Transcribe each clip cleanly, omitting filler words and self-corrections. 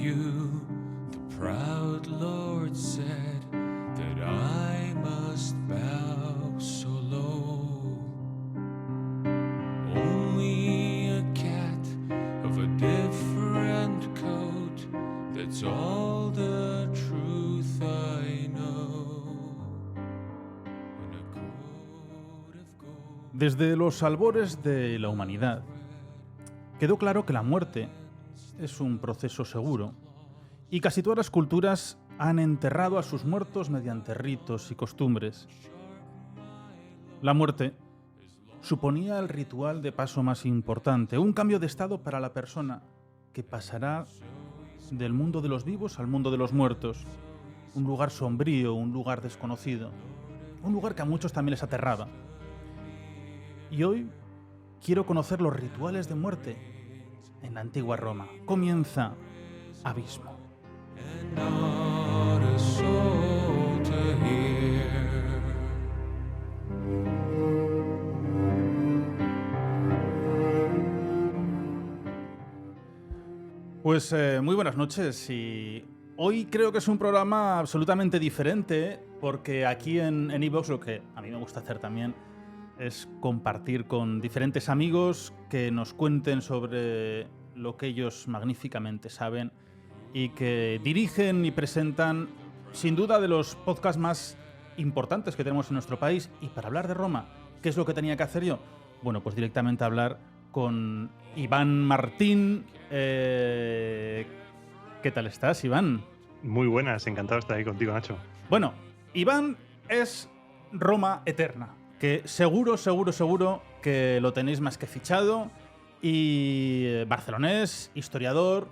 you, the proud Lord said that I must bow so low. Only a cat of a different coat, that's all the truth I know. On a coat of gold. Desde los albores de la humanidad, quedó claro que la muerte es un proceso seguro y casi todas las culturas han enterrado a sus muertos mediante ritos y costumbres. La muerte suponía el ritual de paso más importante, un cambio de estado para la persona que pasará del mundo de los vivos al mundo de los muertos, un lugar sombrío, un lugar desconocido, un lugar que a muchos también les aterraba. Y hoy quiero conocer los rituales de muerte en la antigua Roma. Comienza Abismo. And not a soul to hear. Pues muy buenas noches, y hoy creo que es un programa absolutamente diferente porque aquí en iVoox lo que a mí me gusta hacer también es compartir con diferentes amigos que nos cuenten sobre lo que ellos magníficamente saben y que dirigen y presentan sin duda de los podcasts más importantes que tenemos en nuestro país. Y para hablar de Roma, ¿qué es lo que tenía que hacer yo? Bueno, pues directamente hablar con Iván Martín. ¿Qué tal estás, Iván? Muy buenas, encantado de estar ahí contigo, Nacho. Bueno, Iván es Roma Eterna, que seguro que lo tenéis más que fichado. Y barcelonés, historiador.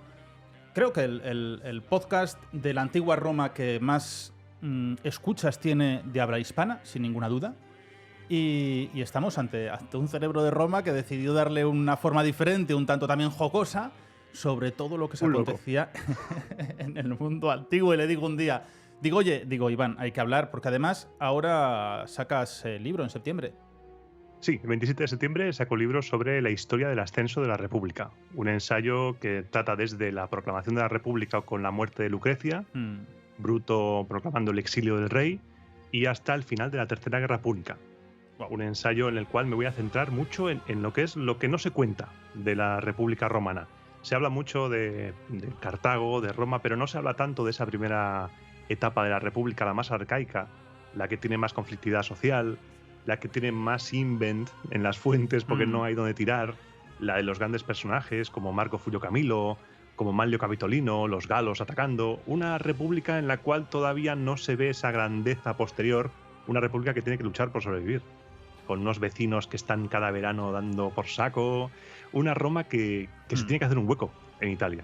Creo que el podcast de la antigua Roma que más escuchas tiene de habla hispana, sin ninguna duda. Y estamos ante un cerebro de Roma que decidió darle una forma diferente, un tanto también jocosa, sobre todo lo que se acontecía en el mundo antiguo. Y le digo un día, digo, Iván, hay que hablar, porque además ahora sacas el libro en septiembre. Sí, el 27 de septiembre saco libro sobre la historia del ascenso de la República. Un ensayo que trata desde la proclamación de la República con la muerte de Lucrecia, Bruto proclamando el exilio del rey, y hasta el final de la Tercera Guerra Púnica. Wow. Un ensayo en el cual me voy a centrar mucho en lo que es lo que no se cuenta de la República Romana. Se habla mucho de Cartago, de Roma, pero no se habla tanto de esa primera etapa de la República, la más arcaica, la que tiene más conflictividad social, la que tiene más invent en las fuentes porque no hay donde tirar, la de los grandes personajes como Marco Fulio Camilo, como Manlio Capitolino, los galos atacando, una república en la cual todavía no se ve esa grandeza posterior, una república que tiene que luchar por sobrevivir, con unos vecinos que están cada verano dando por saco, una Roma que se tiene que hacer un hueco en Italia.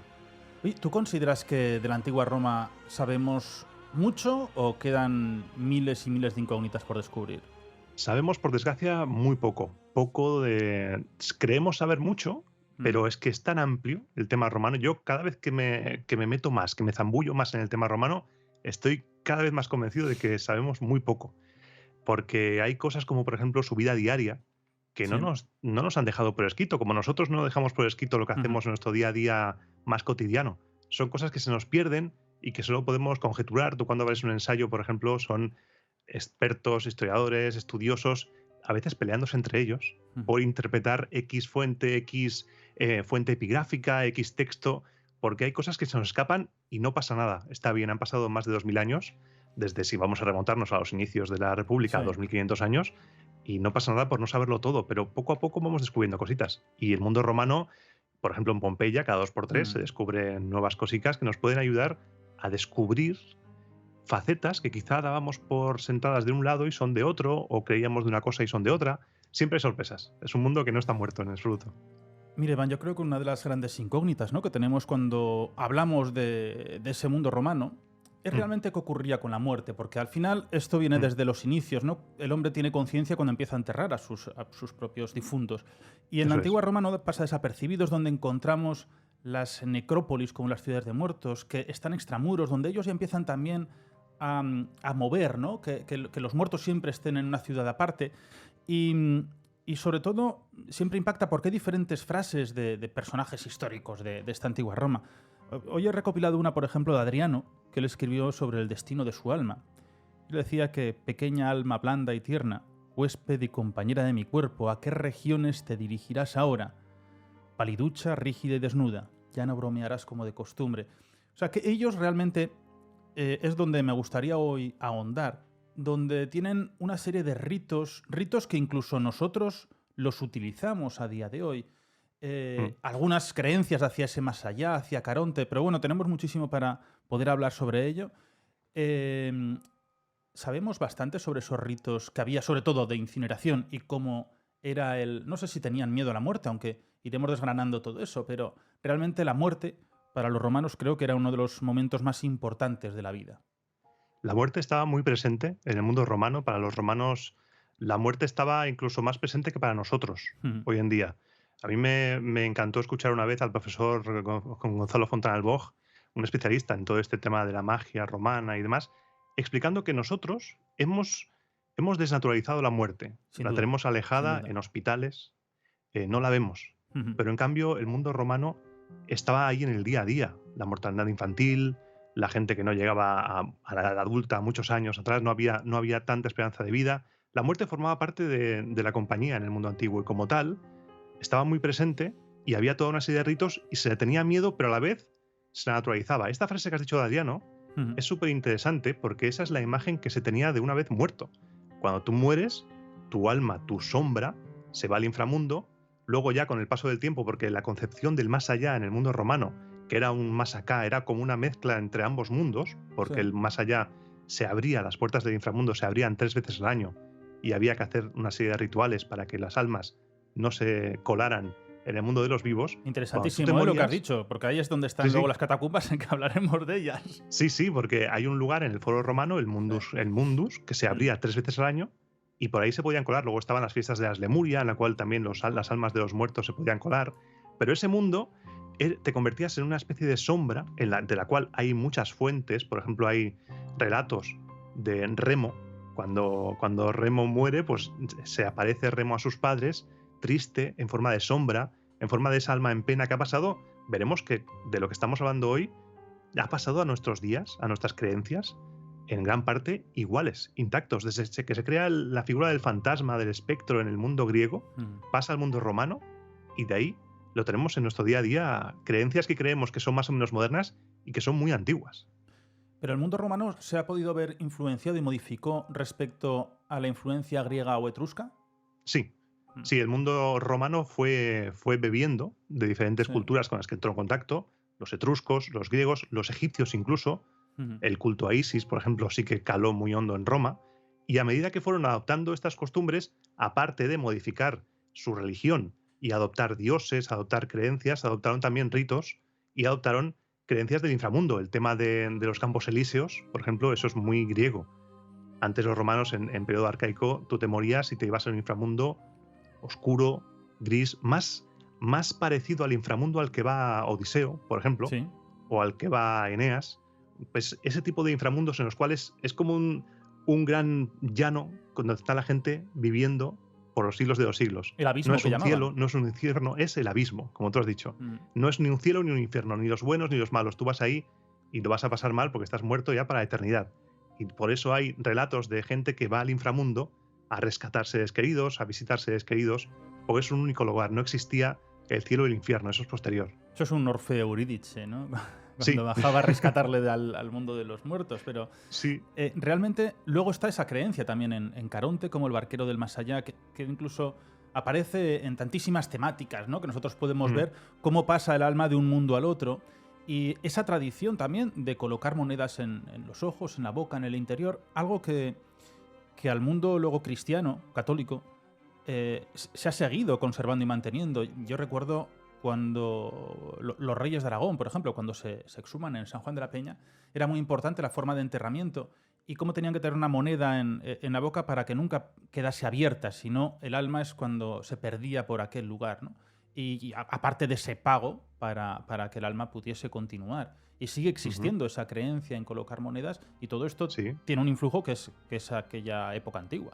¿Tú consideras que de la antigua Roma sabemos mucho o quedan miles y miles de incógnitas por descubrir? Sabemos, por desgracia, muy poco. Creemos saber mucho, pero es que es tan amplio el tema romano. Yo cada vez que me meto más, que me zambullo más en el tema romano, estoy cada vez más convencido de que sabemos muy poco. Porque hay cosas como, por ejemplo, su vida diaria, que no nos han dejado por escrito, como nosotros no dejamos por escrito lo que hacemos en nuestro día a día más cotidiano. Son cosas que se nos pierden y que solo podemos conjeturar. Tú cuando ves un ensayo, por ejemplo, son expertos, historiadores, estudiosos, a veces peleándose entre ellos por interpretar X fuente, X fuente epigráfica, X texto, porque hay cosas que se nos escapan y no pasa nada. Está bien, han pasado más de 2000 años, desde si vamos a remontarnos a los inicios de la República, 2500 años, y no pasa nada por no saberlo todo, pero poco a poco vamos descubriendo cositas. Y el mundo romano, por ejemplo en Pompeya, cada 2x3 se descubren nuevas cositas que nos pueden ayudar a descubrir facetas que quizá dábamos por sentadas de un lado y son de otro, o creíamos de una cosa y son de otra. Siempre hay sorpresas. Es un mundo que no está muerto en absoluto. Mire, Iván, yo creo que una de las grandes incógnitas, ¿no?, que tenemos cuando hablamos de ese mundo romano es realmente qué ocurría con la muerte, porque al final esto viene desde los inicios, ¿no? El hombre tiene conciencia cuando empieza a enterrar a sus propios difuntos. Y en la antigua Roma no pasa desapercibido, es donde encontramos las necrópolis, como las ciudades de muertos, que están extramuros, donde ellos ya empiezan también a mover, ¿no? Que los muertos siempre estén en una ciudad aparte. Y sobre todo, siempre impacta porque hay diferentes frases de personajes históricos de esta antigua Roma. Hoy he recopilado una, por ejemplo, de Adriano, que él escribió sobre el destino de su alma. Él decía que, pequeña alma blanda y tierna, huésped y compañera de mi cuerpo, ¿a qué regiones te dirigirás ahora? Paliducha, rígida y desnuda, ya no bromearás como de costumbre. O sea, que ellos realmente es donde me gustaría hoy ahondar, donde tienen una serie de ritos que incluso nosotros los utilizamos a día de hoy. Algunas creencias hacia ese más allá, hacia Caronte, pero bueno, tenemos muchísimo para poder hablar sobre ello. Sabemos bastante sobre esos ritos que había, sobre todo de incineración, y cómo era el... No sé si tenían miedo a la muerte, aunque iremos desgranando todo eso, pero realmente la muerte, para los romanos, creo que era uno de los momentos más importantes de la vida. La muerte estaba muy presente en el mundo romano. Para los romanos, la muerte estaba incluso más presente que para nosotros hoy en día. A mí me encantó escuchar una vez al profesor Gonzalo Fontanalboj, un especialista en todo este tema de la magia romana y demás, explicando que nosotros hemos desnaturalizado la muerte. Sin La duda, tenemos alejada sin duda. en hospitales, no la vemos. Pero en cambio, el mundo romano estaba ahí en el día a día. La mortalidad infantil, la gente que no llegaba a la edad adulta muchos años atrás, no había tanta esperanza de vida. La muerte formaba parte de la compañía en el mundo antiguo y como tal estaba muy presente y había toda una serie de ritos y se le tenía miedo, pero a la vez se naturalizaba. Esta frase que has dicho de Adriano es súper interesante porque esa es la imagen que se tenía de una vez muerto. Cuando tú mueres, tu alma, tu sombra, se va al inframundo. Luego ya con el paso del tiempo, porque la concepción del más allá en el mundo romano, que era un más acá, era como una mezcla entre ambos mundos, porque Sí. el más allá se abría, las puertas del inframundo se abrían 3 veces al año y había que hacer una serie de rituales para que las almas no se colaran en el mundo de los vivos. Cuando tú te Interesantísimo lo que has morías, dicho, porque ahí es donde están sí, luego sí, las catacumbas en que hablaremos de ellas. sí, porque hay un lugar en el foro romano, el Mundus, que se abría 3 veces al año y por ahí se podían colar. Luego estaban las fiestas de las Lemuria, en la cual también las almas de los muertos se podían colar. Pero ese mundo te convertías en una especie de sombra de la cual hay muchas fuentes. Por ejemplo, hay relatos de Remo. Cuando Remo muere, pues se aparece Remo a sus padres, triste, en forma de sombra, en forma de esa alma en pena que ha pasado. Veremos que de lo que estamos hablando hoy ha pasado a nuestros días, a nuestras creencias, en gran parte iguales, intactos. Desde que se crea la figura del fantasma, del espectro en el mundo griego, pasa al mundo romano y de ahí lo tenemos en nuestro día a día, creencias que creemos que son más o menos modernas y que son muy antiguas. Pero el mundo romano se ha podido ver influenciado y modificó respecto a la influencia griega o etrusca. Sí, el mundo romano fue bebiendo de diferentes Sí. culturas con las que entró en contacto, los etruscos, los griegos, los egipcios incluso. El culto a Isis, por ejemplo, sí que caló muy hondo en Roma. Y a medida que fueron adoptando estas costumbres, aparte de modificar su religión y adoptar dioses, adoptar creencias, adoptaron también ritos y adoptaron creencias del inframundo. El tema de los campos elíseos, por ejemplo, eso es muy griego. Antes los romanos, en periodo arcaico, tú te morías y te ibas al inframundo oscuro, gris, más parecido al inframundo al que va Odiseo, por ejemplo, Sí. o al que va Eneas. Pues ese tipo de inframundos en los cuales es como un gran llano donde está la gente viviendo por los siglos de los siglos. El abismo No es que un llamaban. cielo, no es un infierno, es el abismo, como tú has dicho. No es ni un cielo ni un infierno, ni los buenos ni los malos. Tú vas ahí y lo vas a pasar mal porque estás muerto ya para la eternidad. Y por eso hay relatos de gente que va al inframundo a rescatar seres queridos, a visitar seres queridos, porque es un único lugar. No existía el cielo y el infierno, eso es posterior. Eso es un Orfeo Eurídice, ¿no? Cuando Sí. bajaba a rescatarle al mundo de los muertos. Pero Sí, realmente luego está esa creencia también en Caronte como el barquero del más allá, que incluso aparece en tantísimas temáticas, ¿no? Que nosotros podemos ver cómo pasa el alma de un mundo al otro. Y esa tradición también de colocar monedas en los ojos, en la boca, en el interior, algo que al mundo luego cristiano, católico, se ha seguido conservando y manteniendo. Yo recuerdo cuando los reyes de Aragón, por ejemplo, cuando se exhuman en San Juan de la Peña, era muy importante la forma de enterramiento y cómo tenían que tener una moneda en la boca para que nunca quedase abierta, sino el alma es cuando se perdía por aquel lugar, ¿no? Y aparte de ese pago para que el alma pudiese continuar. Y sigue existiendo esa creencia en colocar monedas y todo esto sí. tiene un influjo que es aquella época antigua.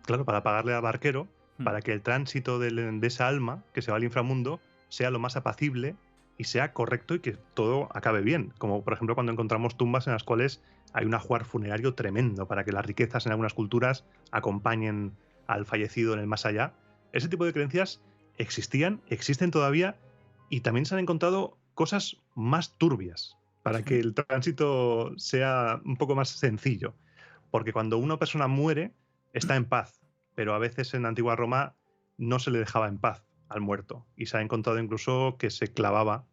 Claro, para pagarle al barquero, para que el tránsito de esa alma que se va al inframundo sea lo más apacible y sea correcto y que todo acabe bien. Como por ejemplo cuando encontramos tumbas en las cuales hay un ajuar funerario tremendo para que las riquezas en algunas culturas acompañen al fallecido en el más allá. Ese tipo de creencias existían, existen todavía, y también se han encontrado cosas más turbias para que el tránsito sea un poco más sencillo. Porque cuando una persona muere, está en paz, pero a veces en la antigua Roma no se le dejaba en paz al muerto. Y se ha encontrado incluso que se clavaba,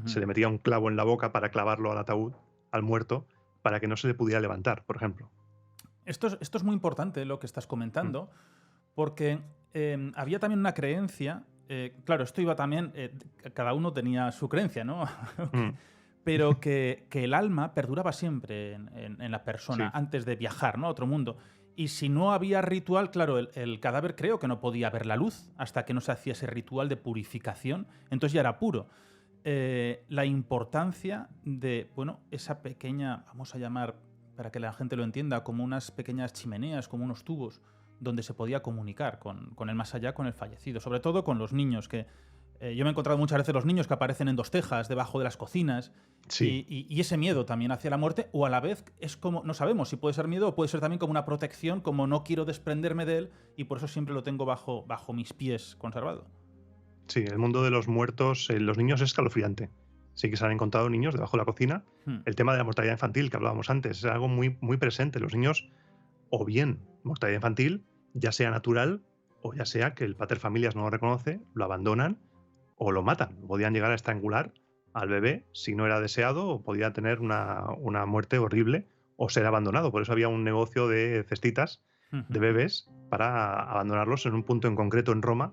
se le metía un clavo en la boca para clavarlo al ataúd, al muerto, para que no se le pudiera levantar, por ejemplo. Esto es muy importante lo que estás comentando, porque había también una creencia, claro, esto iba también, cada uno tenía su creencia, ¿no? Pero que el alma perduraba siempre en la persona antes de viajar, ¿no?, a otro mundo. Y si no había ritual, claro, el cadáver creo que no podía ver la luz hasta que no se hacía ese ritual de purificación, entonces ya era puro. La importancia de, bueno, esa pequeña, vamos a llamar, para que la gente lo entienda, como unas pequeñas chimeneas, como unos tubos, donde se podía comunicar con el más allá, con el fallecido, sobre todo con los niños, que yo me he encontrado muchas veces los niños que aparecen en 2 tejas debajo de las cocinas, y ese miedo también hacia la muerte, o a la vez es como, no sabemos si puede ser miedo o puede ser también como una protección, como no quiero desprenderme de él y por eso siempre lo tengo bajo mis pies conservado. Sí, el mundo de los muertos, los niños es escalofriante. Sí que se han encontrado niños debajo de la cocina. El tema de la mortalidad infantil que hablábamos antes es algo muy, muy presente. Los niños, o bien mortalidad infantil, ya sea natural o ya sea que el paterfamilias no lo reconoce, lo abandonan o lo matan. Podían llegar a estrangular al bebé si no era deseado, o podía tener una muerte horrible o ser abandonado. Por eso había un negocio de cestitas de bebés para abandonarlos en un punto en concreto en Roma,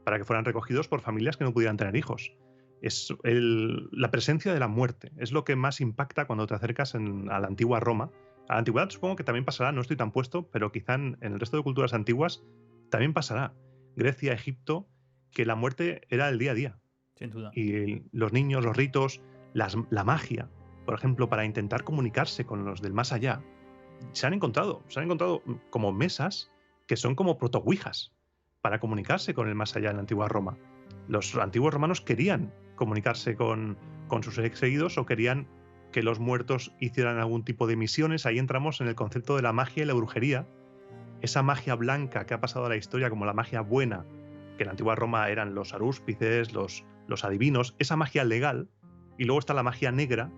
para que fueran recogidos por familias que no pudieran tener hijos. Es la presencia de la muerte, es lo que más impacta cuando te acercas a la antigua Roma. A la antigüedad supongo que también pasará, no estoy tan puesto, pero quizá en el resto de culturas antiguas también pasará. Grecia, Egipto, que la muerte era el día a día. Sin duda. Y los niños, los ritos, la magia, por ejemplo, para intentar comunicarse con los del más allá, se han encontrado como mesas que son como protoouijas para comunicarse con el más allá en la antigua Roma. Los antiguos romanos querían comunicarse con sus seres seguidos, o querían que los muertos hicieran algún tipo de misiones. Ahí entramos en el concepto de la magia y la brujería. Esa magia blanca que ha pasado a la historia como la magia buena, que en la antigua Roma eran los arúspices, los adivinos, esa magia legal. Y luego está la magia negra,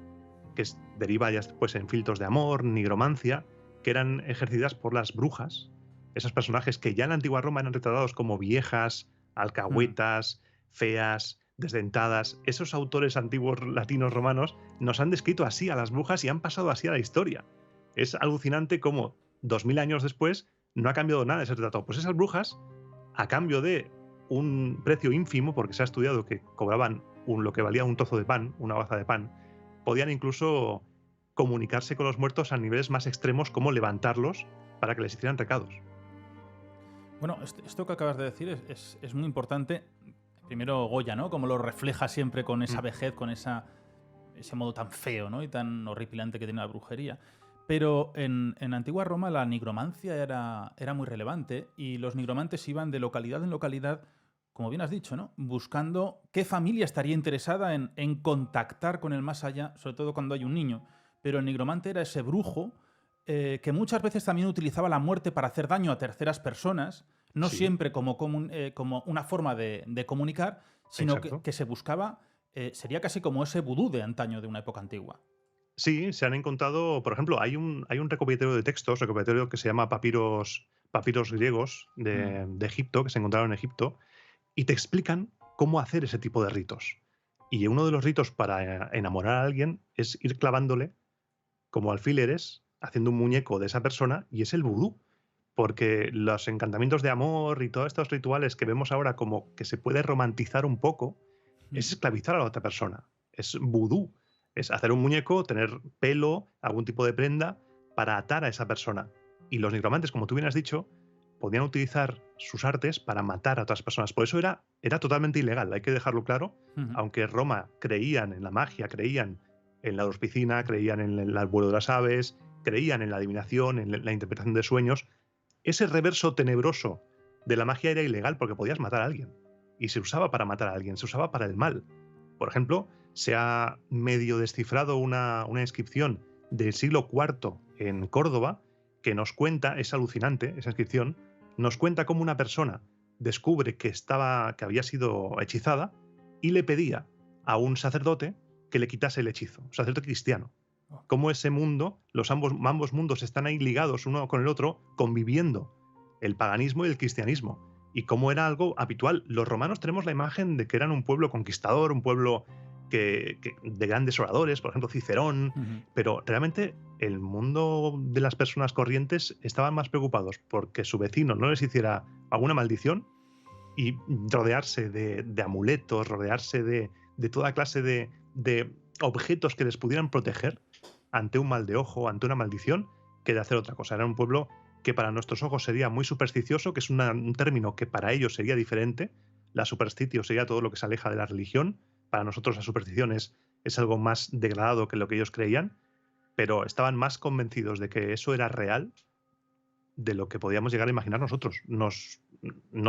que deriva ya después en filtros de amor, nigromancia, que eran ejercidas por las brujas. Esos personajes que ya en la antigua Roma eran retratados como viejas, alcahuetas, feas, desdentadas. Esos autores antiguos latinos romanos nos han descrito así a las brujas y han pasado así a la historia. Es alucinante cómo 2000 años después no ha cambiado nada ese retrato. Pues esas brujas, a cambio de un precio ínfimo, porque se ha estudiado que cobraban lo que valía un trozo de pan, una baza de pan, podían incluso comunicarse con los muertos a niveles más extremos, como levantarlos para que les hicieran recados. Bueno, esto que acabas de decir es muy importante. Primero Goya, ¿no? Como lo refleja siempre con esa vejez, con ese modo tan feo, ¿no?, y tan horripilante que tiene la brujería. Pero en antigua Roma la nigromancia era muy relevante, y los nigromantes iban de localidad en localidad, como bien has dicho, ¿no?, buscando qué familia estaría interesada en contactar con el más allá, sobre todo cuando hay un niño. Pero el nigromante era ese brujo que muchas veces también utilizaba la muerte para hacer daño a terceras personas, no siempre como una forma de comunicar, sino que se buscaba, sería casi como ese vudú de antaño, de una época antigua. Sí, se han encontrado, por ejemplo, hay un recopilatorio de textos, recopilatorio que se llama papiros griegos de Egipto, que se encontraron en Egipto, y te explican cómo hacer ese tipo de ritos. Y uno de los ritos para enamorar a alguien es ir clavándole como alfileres, haciendo un muñeco de esa persona, y es el vudú. Porque los encantamientos de amor y todos estos rituales que vemos ahora como que se puede romantizar un poco, es esclavizar a la otra persona. Es vudú. Es hacer un muñeco, tener pelo, algún tipo de prenda, para atar a esa persona. Y los nigromantes, como tú bien has dicho, podían utilizar sus artes para matar a otras personas. Por eso era totalmente ilegal, hay que dejarlo claro. Aunque Roma creían en la magia, creían en la auspicina, creían en el vuelo de las aves, creían en la adivinación, en la interpretación de sueños, ese reverso tenebroso de la magia era ilegal, porque podías matar a alguien. Y se usaba para matar a alguien, se usaba para el mal. Por ejemplo, se ha medio descifrado una inscripción del siglo IV en Córdoba que nos cuenta, es alucinante esa inscripción, nos cuenta cómo una persona descubre que había sido hechizada y le pedía a un sacerdote que le quitase el hechizo, un sacerdote cristiano. Cómo ese mundo, ambos mundos están ahí ligados uno con el otro, conviviendo, el paganismo y el cristianismo. Y cómo era algo habitual. Los romanos tenemos la imagen de que eran un pueblo conquistador, un pueblo de grandes oradores, por ejemplo Cicerón, pero realmente el mundo de las personas corrientes estaban más preocupados porque su vecino no les hiciera alguna maldición y rodearse de amuletos, rodearse de toda clase de objetos que les pudieran proteger ante un mal de ojo, ante una maldición, que de hacer otra cosa. Era un pueblo que para nuestros ojos sería muy supersticioso, que es un término que para ellos sería diferente. La superstitio sería todo lo que se aleja de la religión. Para nosotros la superstición es algo más degradado que lo que ellos creían, pero estaban más convencidos de que eso era real de lo que podíamos llegar a imaginar nosotros. Nos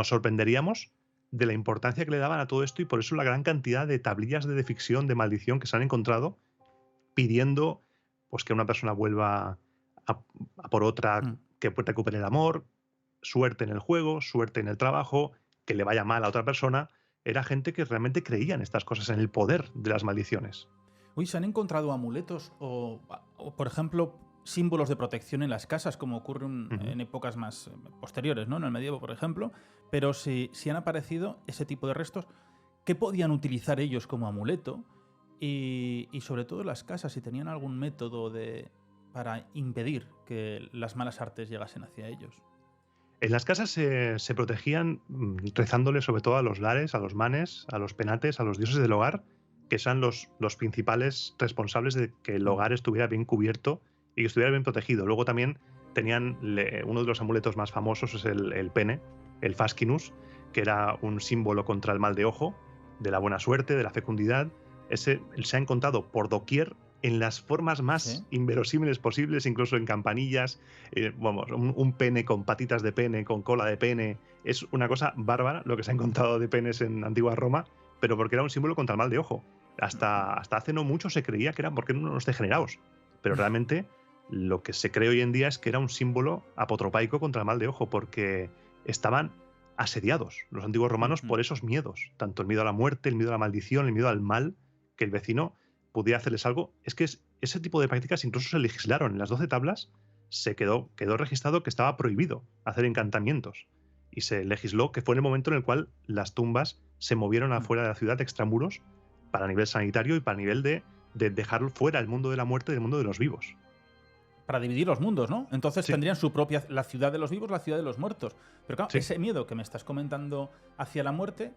sorprenderíamos de la importancia que le daban a todo esto y por eso la gran cantidad de tablillas de ficción, de maldición que se han encontrado pidiendo pues, que una persona vuelva a por otra, que recupere el amor, suerte en el juego, suerte en el trabajo, que le vaya mal a otra persona. Era gente que realmente creía en estas cosas, en el poder de las maldiciones. Uy, ¿se han encontrado amuletos o por ejemplo, símbolos de protección en las casas, como ocurre en épocas más posteriores, ¿no? En el medievo, por ejemplo? Pero si han aparecido ese tipo de restos, ¿qué podían utilizar ellos como amuleto? Y sobre todo en las casas, si tenían algún método para impedir que las malas artes llegasen hacia ellos. En las casas se protegían rezándole sobre todo a los lares, a los manes, a los penates, a los dioses del hogar, que son los principales responsables de que el hogar estuviera bien cubierto y que estuviera bien protegido. Luego también tenían uno de los amuletos más famosos, es el pene, el fascinus, que era un símbolo contra el mal de ojo, de la buena suerte, de la fecundidad. Se ha encontrado por doquier en las formas más inverosímiles posibles, incluso en campanillas, un pene con patitas de pene, con cola de pene. Es una cosa bárbara lo que se ha encontrado de penes en antigua Roma, pero porque era un símbolo contra el mal de ojo. Hasta hace no mucho se creía que eran porque eran unos degenerados, pero realmente lo que se cree hoy en día es que era un símbolo apotropaico contra el mal de ojo, porque estaban asediados los antiguos romanos por esos miedos, tanto el miedo a la muerte, el miedo a la maldición, el miedo al mal, que el vecino pudiera hacerles algo. Es que ese tipo de prácticas incluso se legislaron en las 12 tablas, se quedó registrado que estaba prohibido hacer encantamientos y se legisló que fue en el momento en el cual las tumbas se movieron afuera de la ciudad, extramuros, para nivel sanitario y para nivel de dejar fuera el mundo de la muerte del mundo de los vivos. Para dividir los mundos, ¿no? Entonces tendrían su propia, la ciudad de los vivos, la ciudad de los muertos. Pero claro, ese miedo que me estás comentando hacia la muerte,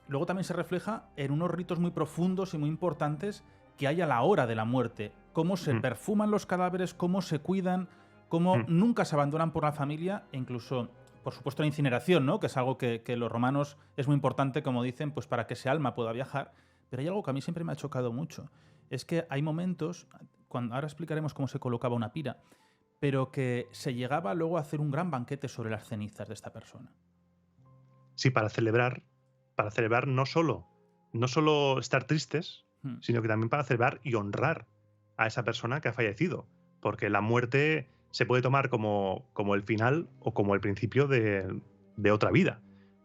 luego también se refleja en unos ritos muy profundos y muy importantes que hay a la hora de la muerte. Cómo se perfuman los cadáveres, cómo se cuidan, cómo nunca se abandonan por la familia, e incluso, por supuesto, la incineración, ¿no? Que es algo que los romanos es muy importante, como dicen, pues para que ese alma pueda viajar. Pero hay algo que a mí siempre me ha chocado mucho. Es que hay momentos, ahora explicaremos cómo se colocaba una pira, pero que se llegaba luego a hacer un gran banquete sobre las cenizas de esta persona. Sí, para celebrar no solo estar tristes, sino que también para celebrar y honrar a esa persona que ha fallecido. Porque la muerte se puede tomar como el final o como el principio de otra vida,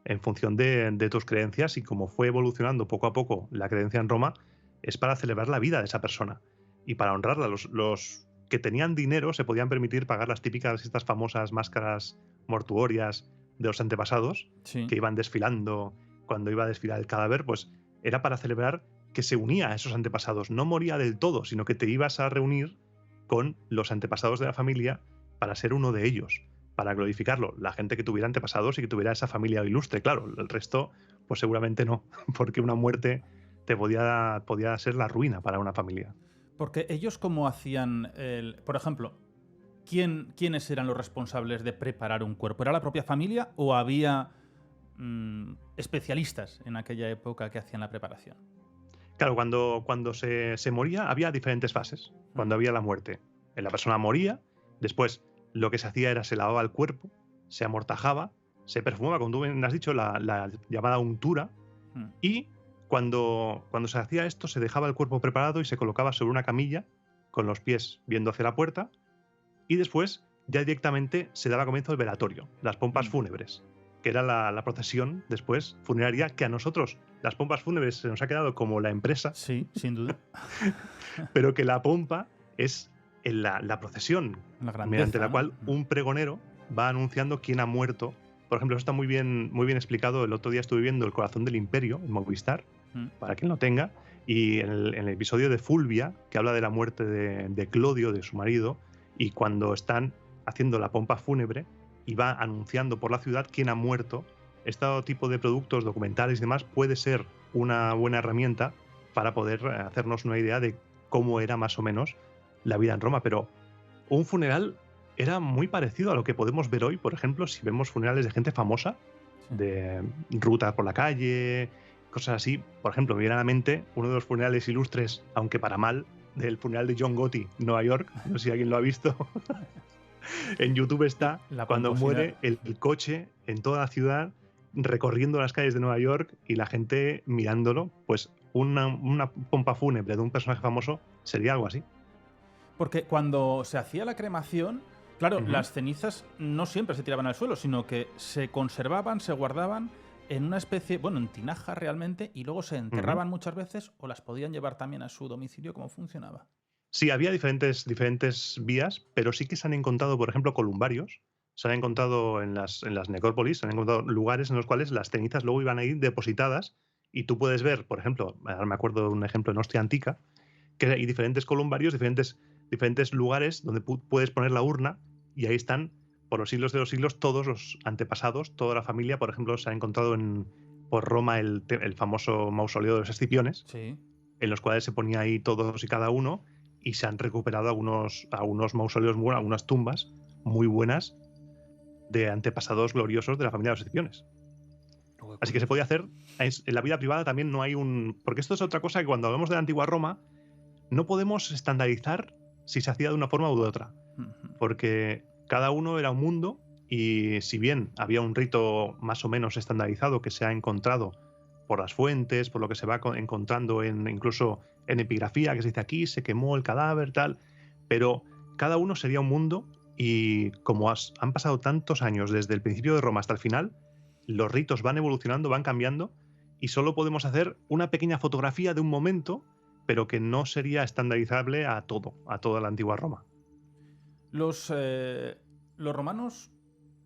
en función de tus creencias, y como fue evolucionando poco a poco la creencia en Roma, es para celebrar la vida de esa persona y para honrarla. Los que tenían dinero se podían permitir pagar las típicas, estas famosas máscaras mortuorias de los antepasados, que iban desfilando. Cuando iba a desfilar el cadáver, pues era para celebrar que se unía a esos antepasados. No moría del todo, sino que te ibas a reunir con los antepasados de la familia para ser uno de ellos, para glorificarlo. La gente que tuviera antepasados y que tuviera esa familia ilustre, claro. El resto, pues seguramente no, porque una muerte te podía ser la ruina para una familia. Porque ellos, ¿cómo hacían? Por ejemplo, ¿quiénes eran los responsables de preparar un cuerpo? ¿Era la propia familia o había especialistas en aquella época que hacían la preparación? Claro, cuando se moría había diferentes fases. Cuando había la muerte, la persona moría, después lo que se hacía era se lavaba el cuerpo, se amortajaba, se perfumaba, como tú bien has dicho, la llamada untura, y Cuando se hacía esto, se dejaba el cuerpo preparado y se colocaba sobre una camilla con los pies viendo hacia la puerta, y después ya directamente se daba comienzo al velatorio, las pompas fúnebres, que era la procesión después funeraria, que a nosotros las pompas fúnebres se nos ha quedado como la empresa, Sí, sin duda. pero que la pompa es la procesión La grandeza, mediante la ¿no? cual un pregonero va anunciando quién ha muerto. Por ejemplo, eso está muy bien explicado. El otro día estuve viendo El corazón del imperio en Movistar, para quien lo tenga, y en el episodio de Fulvia, que habla de la muerte de Clodio, de su marido, y cuando están haciendo la pompa fúnebre y va anunciando por la ciudad quién ha muerto, este tipo de productos documentales y demás puede ser una buena herramienta para poder hacernos una idea de cómo era más o menos la vida en Roma. Pero un funeral era muy parecido a lo que podemos ver hoy, por ejemplo, si vemos funerales de gente famosa, Sí. de ruta por la calle, cosas así. Por ejemplo, me viene a la mente uno de los funerales ilustres, aunque para mal, del funeral de John Gotti, Nueva York. No sé si alguien lo ha visto. En YouTube está La cuando pomposidad. muere el coche en toda la ciudad, recorriendo las calles de Nueva York y la gente mirándolo. Pues una pompa fúnebre de un personaje famoso sería algo así. Porque cuando se hacía la cremación, claro, Ujú. las cenizas no siempre se tiraban al suelo, sino que se conservaban, se guardaban en una especie, bueno, en tinaja realmente, y luego se enterraban muchas veces o las podían llevar también a su domicilio. ¿Cómo funcionaba? Sí, había diferentes vías, pero sí que se han encontrado, por ejemplo, columbarios. Se han encontrado en las necrópolis, se han encontrado lugares en los cuales las cenizas luego iban a ir depositadas, y tú puedes ver, por ejemplo, ahora me acuerdo de un ejemplo en Ostia Antica, que hay diferentes columbarios, diferentes lugares donde puedes poner la urna, y ahí están, por los siglos de los siglos, todos los antepasados, toda la familia. Por ejemplo, se ha encontrado por Roma el famoso mausoleo de los Escipiones, Sí. en los cuales se ponía ahí todos y cada uno, y se han recuperado algunos mausoleos, algunas tumbas muy buenas de antepasados gloriosos de la familia de los Escipiones. Así que se podía hacer. En la vida privada también no hay porque esto es otra cosa que cuando hablamos de la antigua Roma no podemos estandarizar si se hacía de una forma u de otra, Ujú. porque cada uno era un mundo, y si bien había un rito más o menos estandarizado que se ha encontrado por las fuentes, por lo que se va encontrando incluso en epigrafía, que se dice aquí, se quemó el cadáver, tal, pero cada uno sería un mundo, y como han pasado tantos años desde el principio de Roma hasta el final, los ritos van evolucionando, van cambiando, y solo podemos hacer una pequeña fotografía de un momento, pero que no sería estandarizable a toda la antigua Roma. Los romanos,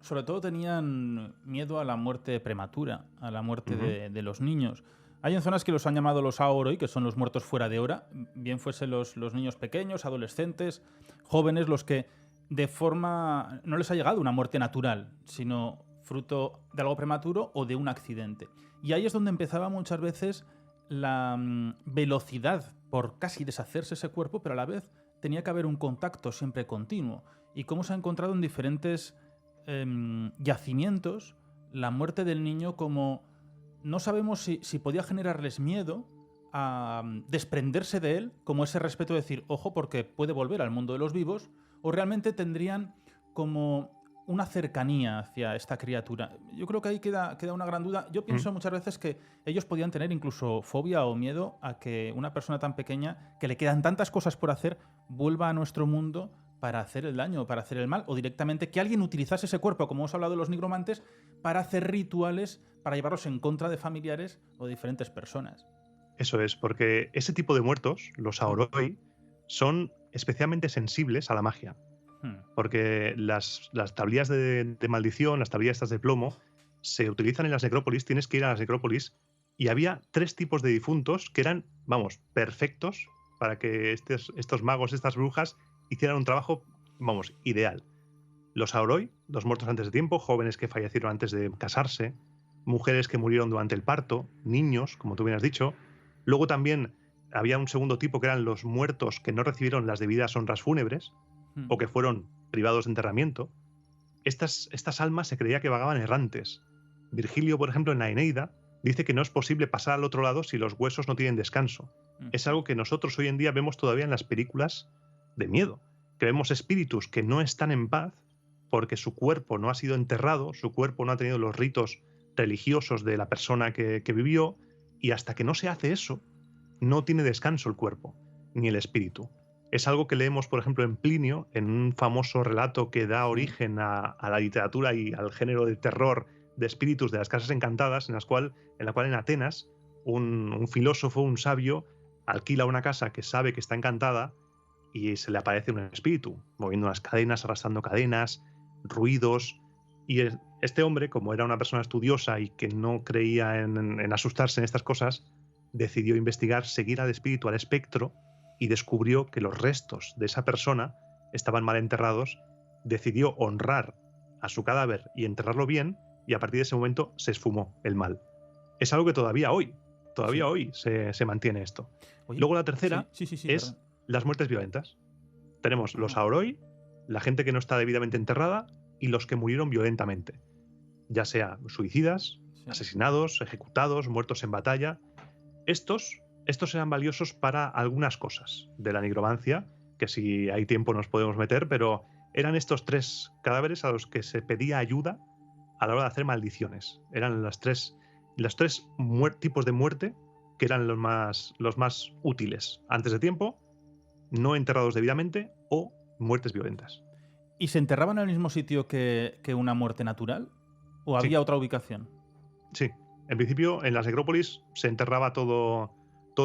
sobre todo, tenían miedo a la muerte prematura, a la muerte de los niños. Hay en zonas que los han llamado los aoroi, que son los muertos fuera de hora, bien fuesen los niños pequeños, adolescentes, jóvenes, los que de forma no les ha llegado una muerte natural, sino fruto de algo prematuro o de un accidente. Y ahí es donde empezaba muchas veces la velocidad por casi deshacerse ese cuerpo, pero a la vez tenía que haber un contacto siempre continuo. Y cómo se ha encontrado en diferentes yacimientos la muerte del niño, como no sabemos si podía generarles miedo a desprenderse de él, como ese respeto de decir, ojo, porque puede volver al mundo de los vivos, o realmente tendrían como una cercanía hacia esta criatura. Yo creo que ahí queda una gran duda. Yo pienso muchas veces que ellos podían tener incluso fobia o miedo a que una persona tan pequeña, que le quedan tantas cosas por hacer, vuelva a nuestro mundo para hacer el daño, para hacer el mal, o directamente que alguien utilizase ese cuerpo, como hemos hablado de los nigromantes, para hacer rituales, para llevarlos en contra de familiares o de diferentes personas. Eso es, porque ese tipo de muertos, los aoroi, son especialmente sensibles a la magia. Porque las tablillas de maldición, las tablillas estas de plomo, se utilizan en las necrópolis. Tienes que ir a las necrópolis, y había 3 tipos de difuntos que eran, vamos, perfectos para que estos magos, estas brujas, hicieran un trabajo, vamos, ideal. Los aoroi, los muertos antes de tiempo, jóvenes que fallecieron antes de casarse, mujeres que murieron durante el parto, niños, como tú bien has dicho. Luego también había un segundo tipo, que eran los muertos que no recibieron las debidas honras fúnebres, o que fueron privados de enterramiento. Estas almas se creía que vagaban errantes. Virgilio, por ejemplo, en la Eneida, dice que no es posible pasar al otro lado si los huesos no tienen descanso. Es algo que nosotros hoy en día vemos todavía en las películas de miedo, que vemos espíritus que no están en paz porque su cuerpo no ha sido enterrado, su cuerpo no ha tenido los ritos religiosos de la persona que vivió, Y hasta que no se hace eso, no tiene descanso el cuerpo, ni el espíritu. Es algo que leemos, por ejemplo, en Plinio, en un famoso relato que da origen a la literatura y al género de terror de espíritus de las casas encantadas, en la cual en Atenas un filósofo, un sabio, alquila una casa que sabe que está encantada y se le aparece un espíritu, moviendo unas cadenas, arrastrando cadenas, ruidos. Y este hombre, como era una persona estudiosa y que no creía en asustarse en estas cosas, decidió investigar, seguir al espíritu, al espectro, y descubrió que los restos de esa persona estaban mal enterrados. Decidió honrar a su cadáver y enterrarlo bien, y a partir de ese momento se esfumó el mal. Es algo que todavía hoy se mantiene esto. Oye, Luego la tercera sí, es perdón. las muertes violentas. Tenemos los Aoroi, la gente que no está debidamente enterrada, y los que murieron violentamente, ya sea suicidas, Sí. asesinados, ejecutados, muertos en batalla. Estos eran valiosos para algunas cosas de la nigromancia, que si hay tiempo nos podemos meter, pero eran estos 3 cadáveres a los que se pedía ayuda a la hora de hacer maldiciones. Eran los tres tipos de muerte que eran los más útiles: antes de tiempo, no enterrados debidamente o muertes violentas. ¿Y se enterraban en el mismo sitio que una muerte natural? ¿O Sí. había otra ubicación? Sí, en principio en las necrópolis se enterraba todo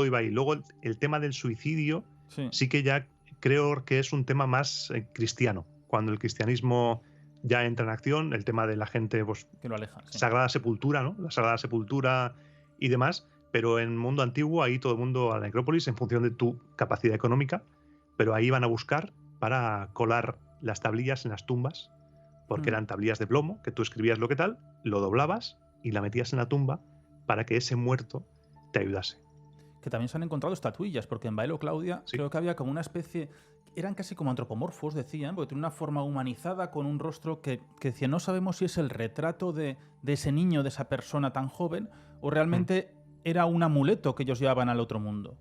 iba ahí. Luego el tema del suicidio sí que ya creo que es un tema más cristiano. Cuando el cristianismo ya entra en acción, el tema de la gente, pues, que lo aleja. Sí. Sagrada Sepultura, ¿no? La Sagrada Sepultura y demás, pero en el mundo antiguo ahí todo el mundo a la necrópolis en función de tu capacidad económica, pero ahí iban a buscar para colar las tablillas en las tumbas, porque eran tablillas de plomo, que tú escribías lo que tal, lo doblabas y la metías en la tumba para que ese muerto te ayudase. Que también se han encontrado estatuillas, porque en Baelo Claudia creo que había como una especie... Eran casi como antropomorfos, decían, porque tiene una forma humanizada con un rostro que decía, no sabemos si es el retrato de ese niño, de esa persona tan joven, o realmente era un amuleto que ellos llevaban al otro mundo.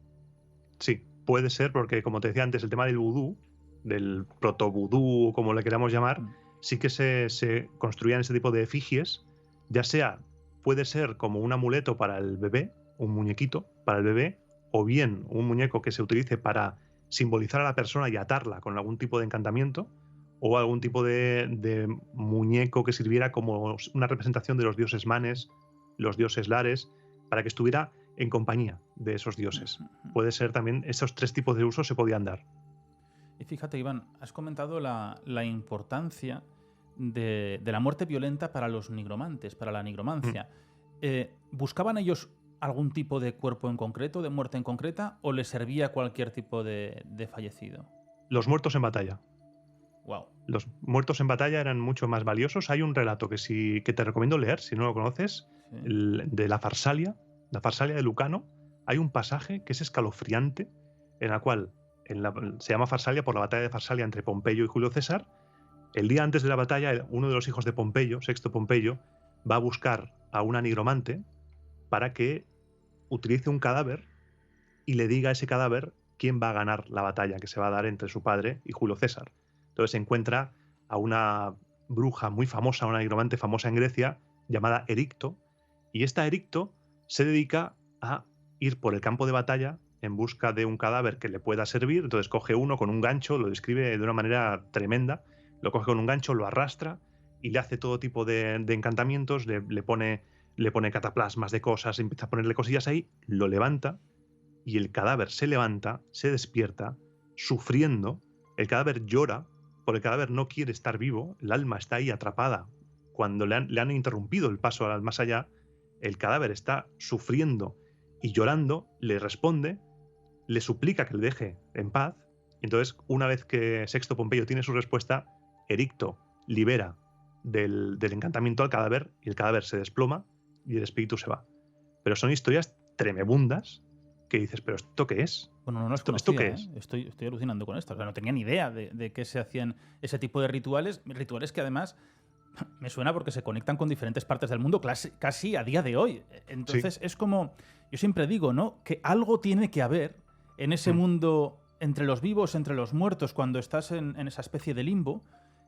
Sí, puede ser, porque como te decía antes, el tema del vudú, del proto-vudú, como le queramos llamar, sí que se construían ese tipo de efigies, ya sea, puede ser como un amuleto para el bebé, un muñequito para el bebé, o bien un muñeco que se utilice para simbolizar a la persona y atarla con algún tipo de encantamiento, o algún tipo de muñeco que sirviera como una representación de los dioses manes, los dioses lares, para que estuviera en compañía de esos dioses. Puede ser también, esos 3 tipos de usos se podían dar. Y fíjate, Iván, has comentado la importancia de la muerte violenta para los nigromantes, para la nigromancia. ¿Buscaban ellos algún tipo de cuerpo en concreto, de muerte en concreta, o les servía cualquier tipo de fallecido? Los muertos en batalla. Wow. Los muertos en batalla eran mucho más valiosos. Hay un relato que te recomiendo leer, si no lo conoces, de la Farsalia de Lucano. Hay un pasaje que es escalofriante, en la cual se llama Farsalia por la batalla de Farsalia entre Pompeyo y Julio César. El día antes de la batalla, uno de los hijos de Pompeyo, Sexto Pompeyo, va a buscar a una nigromante para que utilice un cadáver y le diga a ese cadáver quién va a ganar la batalla que se va a dar entre su padre y Julio César. Entonces se encuentra a una bruja muy famosa, una nigromante famosa en Grecia, llamada Ericto, y esta Ericto se dedica a ir por el campo de batalla en busca de un cadáver que le pueda servir. Entonces coge uno con un gancho, lo describe de una manera tremenda, lo coge con un gancho, lo arrastra y le hace todo tipo de encantamientos, le pone cataplasmas de cosas, empieza a ponerle cosillas ahí, lo levanta y el cadáver se levanta, se despierta, sufriendo, el cadáver llora, porque el cadáver no quiere estar vivo, el alma está ahí atrapada. Cuando le han interrumpido el paso al más allá, el cadáver está sufriendo y llorando, le responde, le suplica que le deje en paz, y entonces una vez que Sexto Pompeyo tiene su respuesta, Ericto libera del encantamiento al cadáver y el cadáver se desploma y el espíritu se va. Pero son historias tremebundas que dices, ¿pero esto qué es? Bueno, no las conocía, ¿Esto qué es? Estoy alucinando con esto. O sea, no tenía ni idea de que se hacían ese tipo de rituales que además me suena porque se conectan con diferentes partes del mundo casi a día de hoy. Entonces es como, yo siempre digo, ¿no? Que algo tiene que haber en ese mundo entre los vivos, entre los muertos, cuando estás en esa especie de limbo,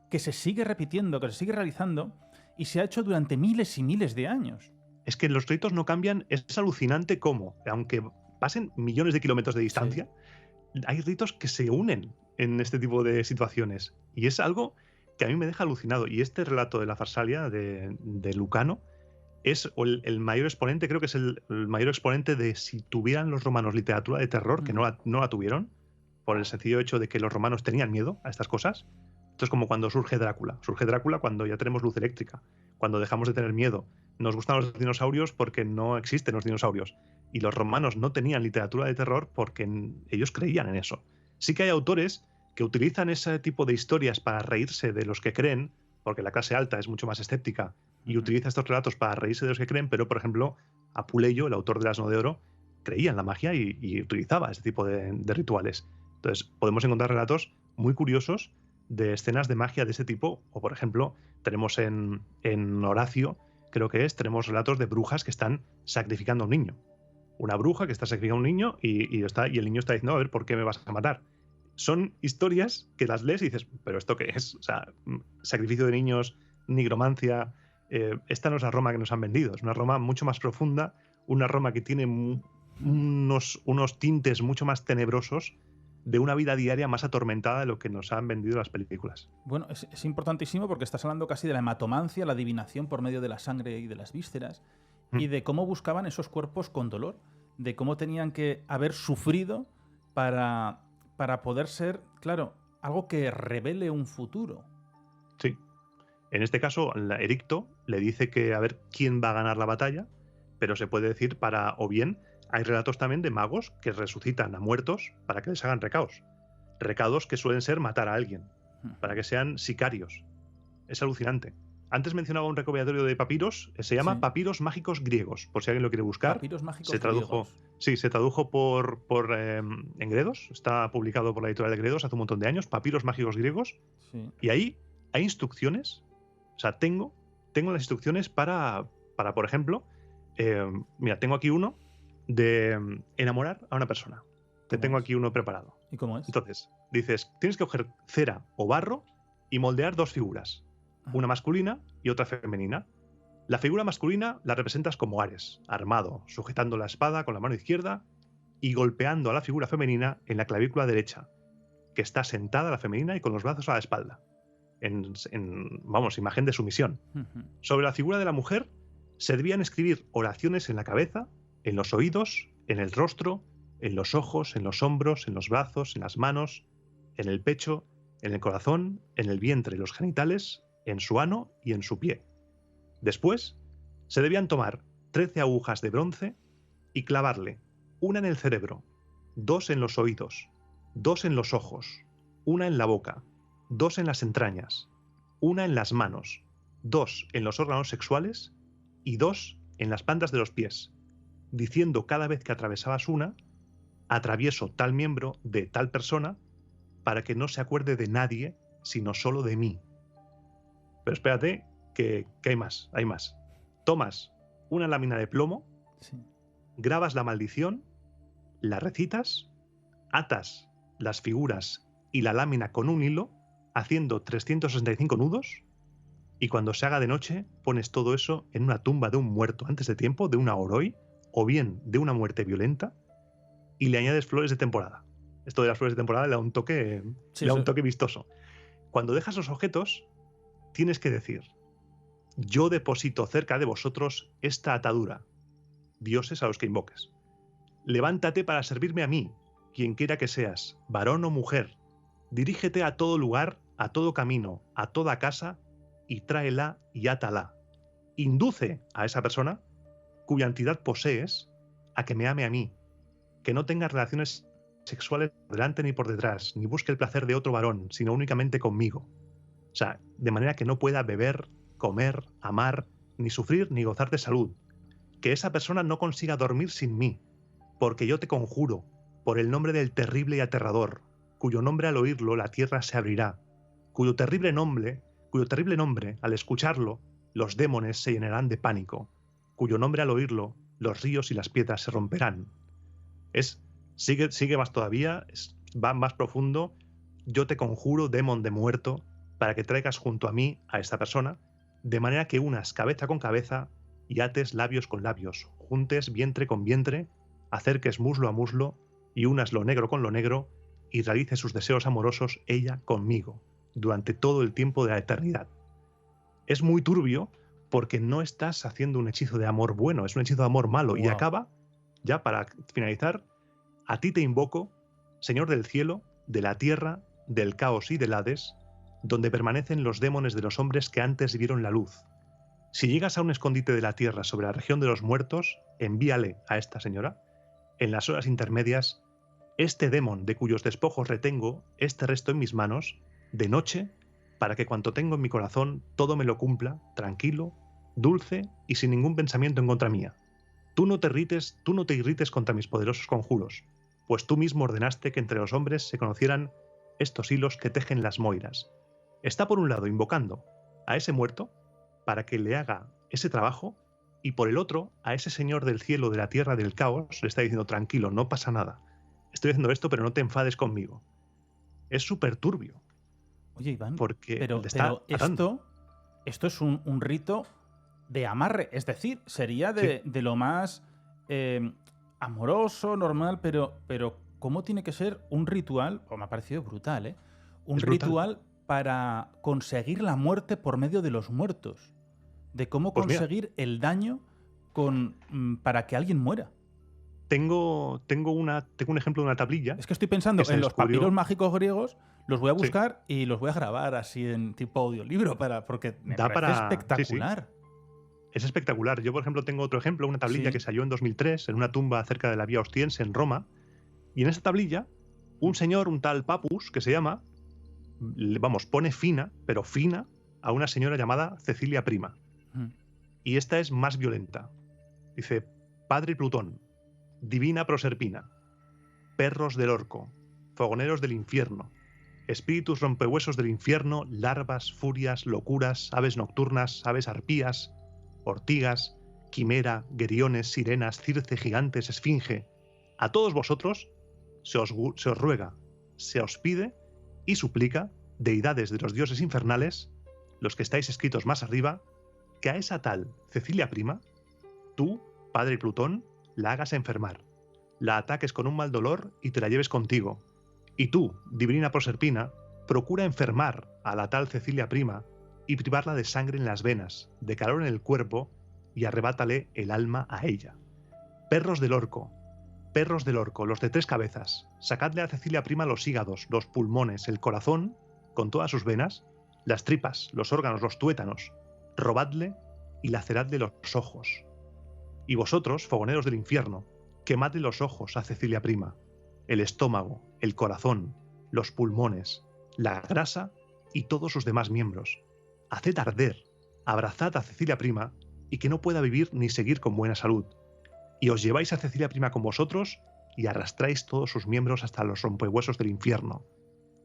que se sigue repitiendo, que se sigue realizando y se ha hecho durante miles y miles de años. es que los ritos no cambian. Es alucinante cómo, aunque pasen millones de kilómetros de distancia, hay ritos que se unen en este tipo de situaciones. Y es algo que a mí me deja alucinado. Y este relato de la Farsalia de Lucano es el mayor exponente, creo que es el mayor exponente de si tuvieran los romanos literatura de terror, que no la tuvieron, por el sencillo hecho de que los romanos tenían miedo a estas cosas. Esto es como cuando surge Drácula. Surge Drácula cuando ya tenemos luz eléctrica, cuando dejamos de tener miedo. Nos gustan los dinosaurios porque no existen los dinosaurios. Y los romanos no tenían literatura de terror porque ellos creían en eso. Sí que hay autores que utilizan ese tipo de historias para reírse de los que creen, porque la clase alta es mucho más escéptica y utiliza estos relatos para reírse de los que creen, pero, por ejemplo, Apuleyo, el autor del Asno de Oro, creía en la magia y utilizaba este tipo de rituales. Entonces, podemos encontrar relatos muy curiosos de escenas de magia de ese tipo, o, por ejemplo, tenemos en Horacio, creo que tenemos relatos de brujas que están sacrificando a un niño. Una bruja que está sacrificando a un niño y el niño está diciendo, a ver, ¿por qué me vas a matar? Son historias que las lees y dices, ¿pero esto qué es? O sea, sacrificio de niños, nigromancia. Esta no es la Roma que nos han vendido, es una Roma mucho más profunda, una Roma que tiene unos tintes mucho más tenebrosos de una vida diaria más atormentada de lo que nos han vendido las películas. Bueno, es importantísimo porque estás hablando casi de la hematomancia, la adivinación por medio de la sangre y de las vísceras, y de cómo buscaban esos cuerpos con dolor, de cómo tenían que haber sufrido para poder ser, claro, algo que revele un futuro. Sí. En este caso, Ericto le dice que a ver quién va a ganar la batalla, pero se puede decir o bien, hay relatos también de magos que resucitan a muertos para que les hagan recados. Recados que suelen ser matar a alguien, para que sean sicarios. Es alucinante. Antes mencionaba un recopilatorio de papiros, se llama Papiros Mágicos Griegos, por si alguien lo quiere buscar. Papiros Mágicos Griegos. Sí, se tradujo en Gredos, está publicado por la editorial de Gredos hace un montón de años, Papiros Mágicos Griegos, y ahí hay instrucciones, o sea, tengo las instrucciones para por ejemplo, mira, tengo aquí uno de enamorar a una persona. Te tengo aquí uno preparado. ¿Y cómo es? Entonces, dices, tienes que coger cera o barro y moldear dos figuras, una masculina y otra femenina. La figura masculina la representas como Ares, armado, sujetando la espada con la mano izquierda y golpeando a la figura femenina en la clavícula derecha, que está sentada la femenina y con los brazos a la espalda. Imagen de sumisión. Sobre la figura de la mujer se debían escribir oraciones en la cabeza, en los oídos, en el rostro, en los ojos, en los hombros, en los brazos, en las manos, en el pecho, en el corazón, en el vientre, los genitales, en su ano y en su pie. Después, se debían tomar 13 agujas de bronce y clavarle una en el cerebro, 2 en los oídos, 2 en los ojos, una en la boca, 2 en las entrañas, una en las manos, 2 en los órganos sexuales y 2 en las plantas de los pies, diciendo cada vez que atravesabas una, atravieso tal miembro de tal persona para que no se acuerde de nadie, sino solo de mí. Pero espérate, que hay más, hay más. Tomas una lámina de plomo, grabas la maldición, la recitas, atas las figuras y la lámina con un hilo, haciendo 365 nudos, y cuando se haga de noche, pones todo eso en una tumba de un muerto antes de tiempo, de una oroi, o bien de una muerte violenta, y le añades flores de temporada. Esto de las flores de temporada le da un toque, un toque vistoso. Cuando dejas los objetos, tienes que decir: yo deposito cerca de vosotros esta atadura, dioses a los que invoques. Levántate para servirme a mí, quien quiera que seas, varón o mujer. Dirígete a todo lugar, a todo camino, a toda casa, y tráela y átala. Induce a esa persona, cuya entidad posees, a que me ame a mí, que no tenga relaciones sexuales por delante ni por detrás, ni busque el placer de otro varón, sino únicamente conmigo. O sea, de manera que no pueda beber, comer, amar, ni sufrir, ni gozar de salud. Que esa persona no consiga dormir sin mí, porque yo te conjuro, por el nombre del terrible y aterrador, cuyo nombre al oírlo la tierra se abrirá, cuyo terrible nombre, al escucharlo, los démones se llenarán de pánico, cuyo nombre al oírlo, los ríos y las piedras se romperán. Sigue más todavía, va más profundo. Yo te conjuro, demon de muerto, para que traigas junto a mí a esta persona, de manera que unas cabeza con cabeza y ates labios con labios, juntes vientre con vientre, acerques muslo a muslo, y unas lo negro con lo negro, y realice sus deseos amorosos ella conmigo, durante todo el tiempo de la eternidad. Es muy turbio porque no estás haciendo un hechizo de amor bueno, es un hechizo de amor malo. Y Wow. acaba, ya para finalizar, a ti te invoco, Señor del cielo, de la tierra, del caos y del Hades, donde permanecen los démones de los hombres que antes vieron la luz. Si llegas a un escondite de la tierra sobre la región de los muertos, envíale a esta señora, en las horas intermedias, este demon de cuyos despojos retengo este resto en mis manos, de noche, para que cuanto tengo en mi corazón todo me lo cumpla, tranquilo, dulce y sin ningún pensamiento en contra mía. Tú no te irrites contra mis poderosos conjuros, pues tú mismo ordenaste que entre los hombres se conocieran estos hilos que tejen las moiras. Está por un lado invocando a ese muerto para que le haga ese trabajo, y por el otro a ese señor del cielo, de la tierra, del caos, le está diciendo tranquilo, no pasa nada. Estoy haciendo esto, pero no te enfades conmigo. Es súper turbio, Oye, Iván, porque pero le está atando. esto es un rito de amarre, es decir, sería de lo más amoroso, normal, pero ¿cómo tiene que ser un ritual? O me ha parecido brutal, ¿eh? Un Es brutal. ritual para conseguir la muerte por medio de los muertos. De cómo Pues mira, conseguir el daño para que alguien muera. tengo un ejemplo de una tablilla Es que estoy pensando que se en los descubrió. papiros mágicos griegos, los voy a Sí, buscar y los voy a grabar así en tipo audiolibro porque me da parece para. Sí, sí, espectacular. es espectacular. Yo, por ejemplo, tengo otro ejemplo, una tablilla que Sí. salió en 2003 en una tumba cerca de la Vía Ostiense en Roma. Y en esa tablilla, un señor, un tal Papus, que se llama, vamos, pone fina, pero fina, a una señora llamada Cecilia Prima. Mm. Y esta es más violenta. Dice: Padre Plutón, divina Proserpina, perros del orco, fogoneros del infierno, espíritus rompehuesos del infierno, larvas, furias, locuras, aves nocturnas, aves arpías, ortigas, quimera, geriones, sirenas, circe, gigantes, esfinge. A todos vosotros se os ruega, se os pide y suplica, deidades de los dioses infernales, los que estáis escritos más arriba, que a esa tal Cecilia Prima, tú, Padre Plutón, la hagas enfermar, la ataques con un mal dolor y te la lleves contigo. Y tú, divina Proserpina, procura enfermar a la tal Cecilia Prima y privarla de sangre en las venas, de calor en el cuerpo, y arrebátale el alma a ella. Perros del orco, los de 3 cabezas, sacadle a Cecilia Prima los hígados, los pulmones, el corazón, con todas sus venas, las tripas, los órganos, los tuétanos, robadle y laceradle los ojos. Y vosotros, fogoneros del infierno, quemadle los ojos a Cecilia Prima, el estómago, el corazón, los pulmones, la grasa y todos sus demás miembros. Haced arder, abrazad a Cecilia Prima y que no pueda vivir ni seguir con buena salud. Y os lleváis a Cecilia Prima con vosotros y arrastráis todos sus miembros hasta los rompehuesos del infierno.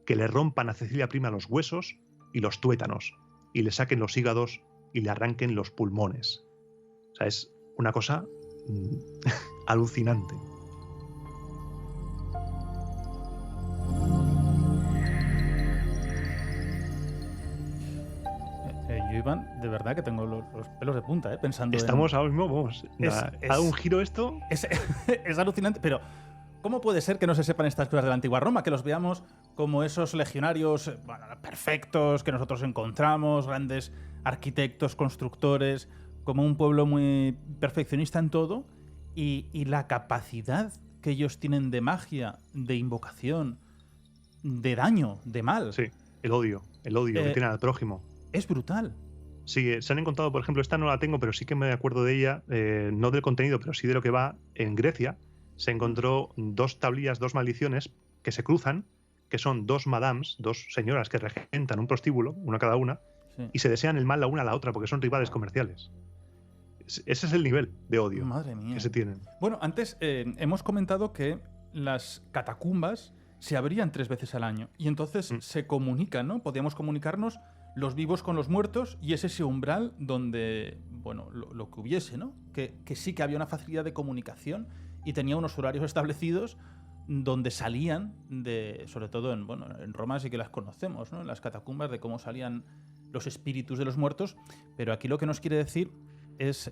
Que le rompan a Cecilia Prima los huesos y los tuétanos, y le saquen los hígados y le arranquen los pulmones. O sea, es una cosa alucinante. Yo, Iván, de verdad que tengo los pelos de punta, pensando Estamos ahora mismo, vamos, Es- ha es- dado un giro esto. Es, es alucinante, pero ¿cómo puede ser que no se sepan estas cosas de la antigua Roma? Que los veamos como esos legionarios perfectos que nosotros encontramos, grandes arquitectos, constructores, como un pueblo muy perfeccionista en todo, y la capacidad que ellos tienen de magia, de invocación, de daño, de mal, Sí, el odio que Eh, tiene al prójimo. es brutal. Sí, se han encontrado, por ejemplo, esta no la tengo, pero sí que me acuerdo de ella, no del contenido, pero sí de lo que va. En Grecia se encontró 2 tablillas, 2 maldiciones que se cruzan, que son 2 madams, 2 señoras que regentan un prostíbulo, una cada una, Sí. y se desean el mal la una a la otra porque son rivales comerciales. Ese es el nivel de odio Madre mía. que se tienen. Bueno, antes hemos comentado que las catacumbas se abrían 3 veces al año y entonces se comunican, ¿no? Podíamos comunicarnos los vivos con los muertos y es ese umbral donde, bueno, lo que hubiese, ¿no? Que sí que había una facilidad de comunicación y tenía unos horarios establecidos donde salían sobre todo en Roma sí que las conocemos, ¿no? En las catacumbas de cómo salían los espíritus de los muertos, pero aquí lo que nos quiere decir es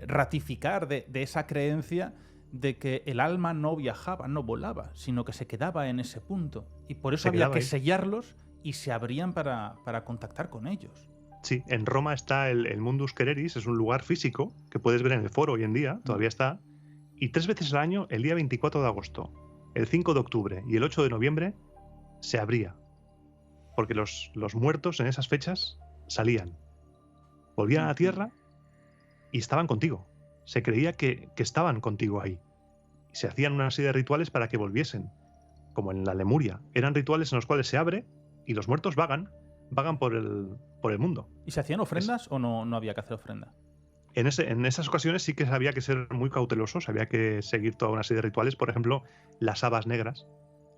ratificar de esa creencia de que el alma no viajaba, no volaba, sino que se quedaba en ese punto. Y por eso Se había quedaba que ahí. sellarlos y se abrían para contactar con ellos. Sí, en Roma está el Mundus Quereris, es un lugar físico que puedes ver en el foro hoy en día, todavía está, y 3 veces al año, el día 24 de agosto, el 5 de octubre y el 8 de noviembre, se abría, porque los muertos en esas fechas salían, volvían a la tierra y estaban contigo. Se creía que estaban contigo ahí. Y se hacían una serie de rituales para que volviesen, como en la Lemuria. Eran rituales en los cuales se abre y los muertos vagan por el mundo. ¿Y se hacían ofrendas o no había que hacer ofrenda? En esas ocasiones sí que había que ser muy cautelosos, había que seguir toda una serie de rituales. Por ejemplo, las habas negras.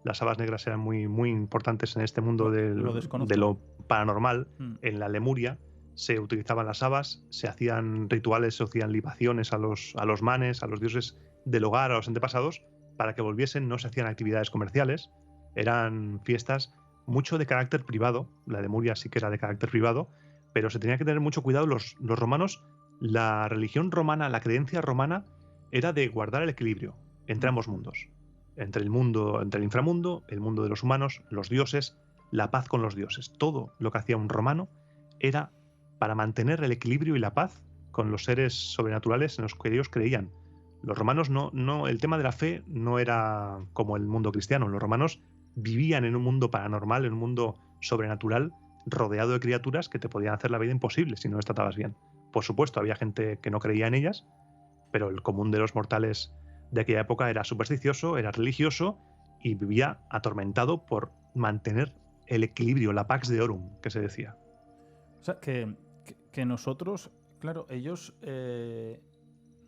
Las habas negras eran muy, muy importantes en este mundo Lo desconozco. de lo paranormal. Mm. En la Lemuria se utilizaban las habas, se hacían rituales, se hacían libaciones a los manes, a los dioses del hogar, a los antepasados, para que volviesen. No se hacían actividades comerciales, eran fiestas mucho de carácter privado. La Lemuria sí que era de carácter privado, pero se tenía que tener mucho cuidado los romanos. La religión romana, la creencia romana, era de guardar el equilibrio entre ambos mundos. Entre el inframundo, el mundo de los humanos, los dioses, la paz con los dioses. Todo lo que hacía un romano era para mantener el equilibrio y la paz con los seres sobrenaturales en los que ellos creían. Los romanos el tema de la fe no era como el mundo cristiano. Los romanos vivían en un mundo paranormal, en un mundo sobrenatural, rodeado de criaturas que te podían hacer la vida imposible si no les tratabas bien. Por supuesto, había gente que no creía en ellas, pero el común de los mortales de aquella época era supersticioso, era religioso y vivía atormentado por mantener el equilibrio, la pax deorum, que se decía. O sea, que nosotros, claro, ellos...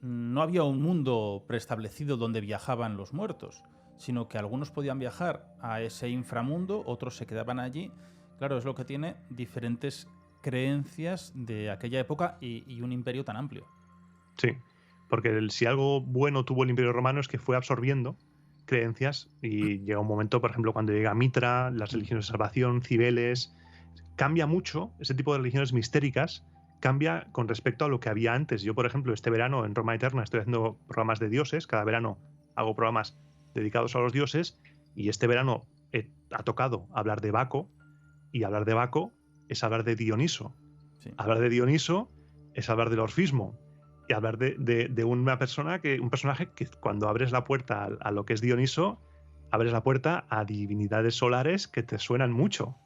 no había un mundo preestablecido donde viajaban los muertos, sino que algunos podían viajar a ese inframundo, otros se quedaban allí. Claro, es lo que tiene diferentes creencias de aquella época y un imperio tan amplio. Sí, porque si algo bueno tuvo el Imperio Romano es que fue absorbiendo creencias y llega un momento, por ejemplo, cuando llega Mitra, las religiones de salvación, Cibeles, cambia mucho, ese tipo de religiones mistéricas cambia con respecto a lo que había antes. Yo, por ejemplo, este verano en Roma Eterna estoy haciendo programas de dioses, cada verano hago programas dedicados a los dioses y este verano ha tocado hablar de Baco y hablar de Baco es hablar de Dioniso. Sí. Hablar de Dioniso es hablar del orfismo y hablar de un personaje que cuando abres la puerta a lo que es Dioniso, abres la puerta a divinidades solares que te suenan mucho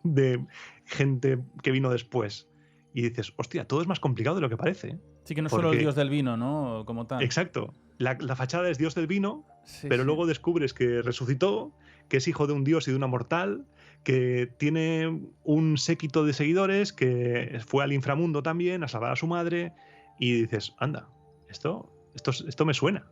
de gente que vino después. Y dices, hostia, todo es más complicado de lo que parece. Sí, que no solo el dios del vino, ¿no? Como tal. Exacto. La fachada es dios del vino, Sí, pero sí. luego descubres que resucitó, que es hijo de un dios y de una mortal, que tiene un séquito de seguidores, que fue al inframundo también a salvar a su madre, y dices, anda, esto me suena.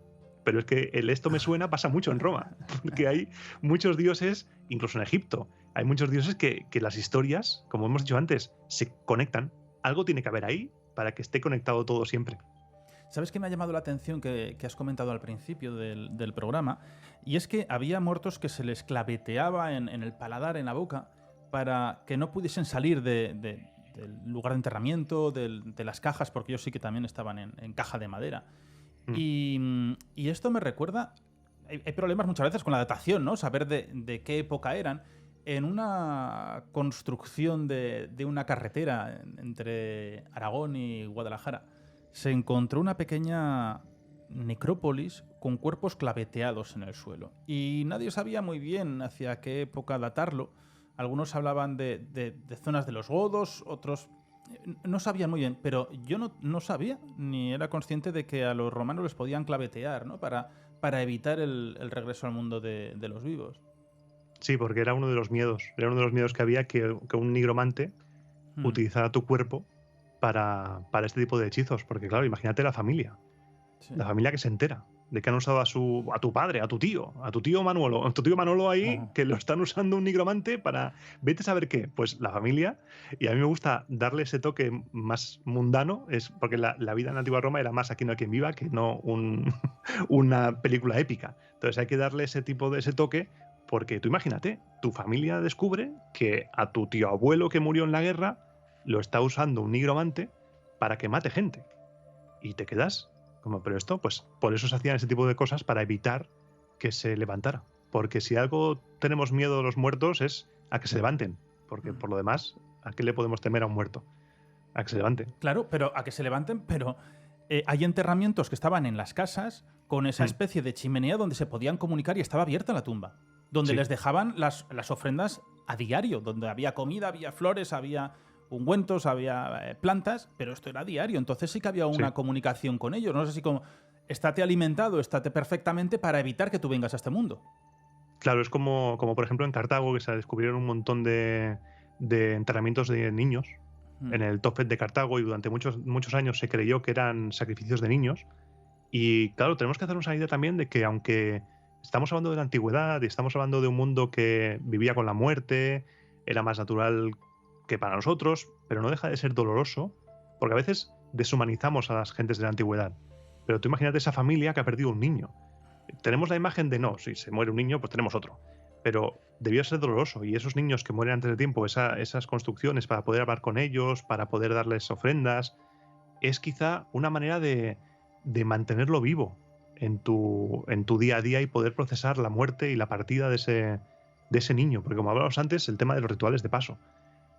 Pero es que el esto me suena pasa mucho en Roma, porque hay muchos dioses, incluso en Egipto, hay muchos dioses que las historias, como hemos dicho antes, se conectan. Algo tiene que haber ahí para que esté conectado todo siempre. ¿Sabes qué me ha llamado la atención que has comentado al principio del programa? Y es que había muertos que se les claveteaba en el paladar, en la boca, para que no pudiesen salir del lugar de enterramiento, de las cajas, porque ellos sí que también estaban en caja de madera. Y esto me recuerda... Hay problemas muchas veces con la datación, ¿no? Saber de qué época eran. En una construcción de una carretera entre Aragón y Guadalajara, se encontró una pequeña necrópolis con cuerpos claveteados en el suelo. Y nadie sabía muy bien hacia qué época datarlo. Algunos hablaban de zonas de los godos, otros no sabían muy bien, pero yo no sabía ni era consciente de que a los romanos les podían clavetear, ¿no? Para evitar el regreso al mundo de los vivos. Sí, porque era uno de los miedos. Era uno de los miedos que había que un nigromante utilizara tu cuerpo para este tipo de hechizos. Porque claro, imagínate la familia. Sí. La familia que se entera de que han usado a tu padre, a tu tío Manolo ahí, que lo están usando un nigromante para... Vete a saber qué. Pues la familia, y a mí me gusta darle ese toque más mundano, es porque la vida en la antigua Roma era más Aquí no hay quien viva que no una película épica. Entonces hay que darle ese toque. Porque tú imagínate, tu familia descubre que a tu tío abuelo que murió en la guerra lo está usando un nigromante para que mate gente. y te quedas como, pero esto, pues por eso se hacían ese tipo de cosas para evitar que se levantara. Porque si algo tenemos miedo a los muertos es a que se levanten. Porque por lo demás, ¿a qué le podemos temer a un muerto? A que se levante. Claro, pero a que se levanten, pero hay enterramientos que estaban en las casas con esa especie de chimenea donde se podían comunicar y estaba abierta la tumba. Donde Sí. les dejaban las ofrendas a diario, donde había comida, había flores, había ungüentos, había plantas, pero esto era diario. Entonces sí que había una Sí. comunicación con ellos. No sé si como, estate alimentado, estate perfectamente para evitar que tú vengas a este mundo. Claro, es como por ejemplo en Cartago, que se descubrieron un montón de enterramientos de niños en el Tophet de Cartago, y durante muchos años se creyó que eran sacrificios de niños. Y claro, tenemos que hacernos una idea también de que aunque estamos hablando de la antigüedad y estamos hablando de un mundo que vivía con la muerte, era más natural que para nosotros, pero no deja de ser doloroso, porque a veces deshumanizamos a las gentes de la antigüedad. Pero tú imagínate esa familia que ha perdido un niño. Tenemos la imagen de no, si se muere un niño, pues tenemos otro. Pero debió ser doloroso, y esos niños que mueren antes de tiempo, esas construcciones para poder hablar con ellos, para poder darles ofrendas, es quizá una manera de mantenerlo vivo en tu día a día y poder procesar la muerte y la partida de ese niño. Porque como hablábamos antes, el tema de los rituales de paso.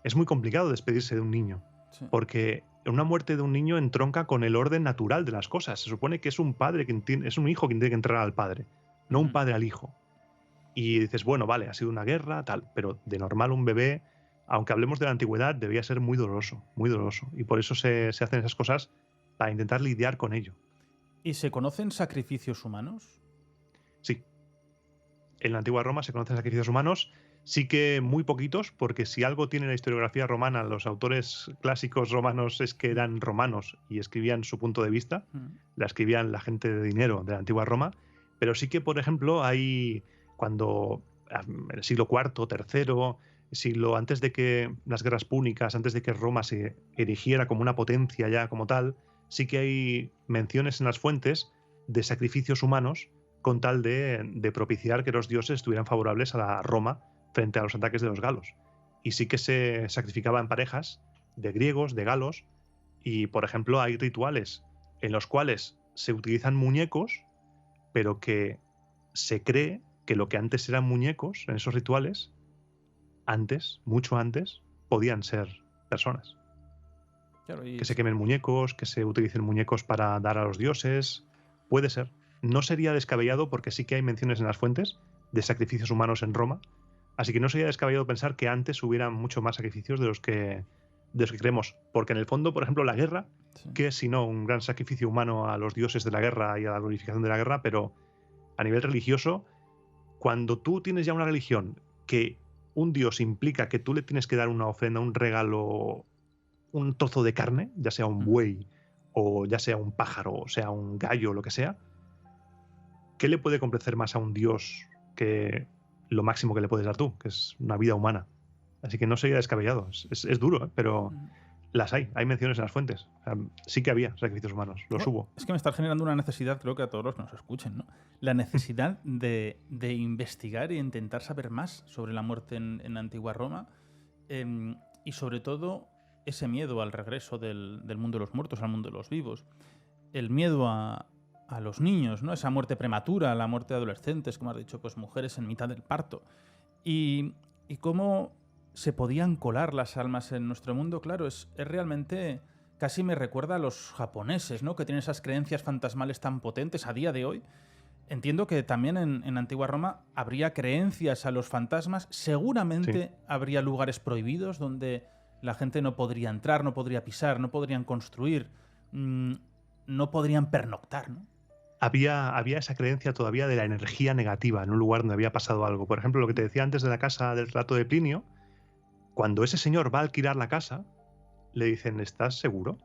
Es muy complicado despedirse de un niño, Sí. porque una muerte de un niño entronca con el orden natural de las cosas. Se supone que es un padre es un hijo quien tiene que enterrar al padre, no un padre al hijo. Y dices, bueno, vale, ha sido una guerra, tal, pero de normal un bebé, aunque hablemos de la antigüedad, debía ser muy doloroso, muy doloroso. Y por eso se hacen esas cosas para intentar lidiar con ello. ¿Y se conocen sacrificios humanos? Sí. En la antigua Roma se conocen sacrificios humanos, sí que muy poquitos, porque si algo tiene la historiografía romana, los autores clásicos romanos, es que eran romanos y escribían su punto de vista, la escribían la gente de dinero de la antigua Roma, pero sí que, por ejemplo, hay cuando en el siglo IV, III, antes de que las guerras púnicas, antes de que Roma se erigiera como una potencia ya como tal, sí que hay menciones en las fuentes de sacrificios humanos con tal de propiciar que los dioses estuvieran favorables a la Roma frente a los ataques de los galos. Y sí que se sacrificaba en parejas de griegos, de galos, y por ejemplo hay rituales en los cuales se utilizan muñecos, pero que se cree que lo que antes eran muñecos en esos rituales, antes, mucho antes, podían ser personas. Claro, y Que se quemen muñecos, que se utilicen muñecos para dar a los dioses. Puede ser. No sería descabellado, porque sí que hay menciones en las fuentes de sacrificios humanos en Roma, así que no sería descabellado pensar que antes hubieran mucho más sacrificios de los que creemos, porque en el fondo, por ejemplo, la guerra, sí. que es si no un gran sacrificio humano a los dioses de la guerra y a la glorificación de la guerra, pero a nivel religioso, cuando tú tienes ya una religión que un dios implica que tú le tienes que dar una ofrenda, un regalo, un trozo de carne, ya sea un buey o ya sea un pájaro, o sea un gallo, lo que sea, ¿qué le puede complacer más a un dios que lo máximo que le puedes dar tú, que es una vida humana? Así que no sería descabellado. Es duro, ¿eh? Pero las hay menciones en las fuentes. O sea, sí que había sacrificios humanos, los hubo. Es que me está generando una necesidad, creo que a todos los que nos escuchen, ¿no? La necesidad de investigar e intentar saber más sobre la muerte en la antigua Roma, y sobre todo ese miedo al regreso del mundo de los muertos al mundo de los vivos. El miedo a los niños, ¿no? Esa muerte prematura, la muerte de adolescentes, como has dicho, pues mujeres en mitad del parto. Y cómo se podían colar las almas en nuestro mundo, claro, es realmente... Casi me recuerda a los japoneses, ¿no? Que tienen esas creencias fantasmales tan potentes a día de hoy. Entiendo que también en Antigua Roma habría creencias a los fantasmas. Seguramente habría lugares prohibidos donde la gente no podría entrar, no podría pisar, no podrían construir, no podrían pernoctar, ¿no? Había esa creencia todavía de la energía negativa en un lugar donde había pasado algo. Por ejemplo, lo que te decía antes de la casa del relato de Plinio, cuando ese señor va a alquilar la casa, le dicen, ¿estás seguro?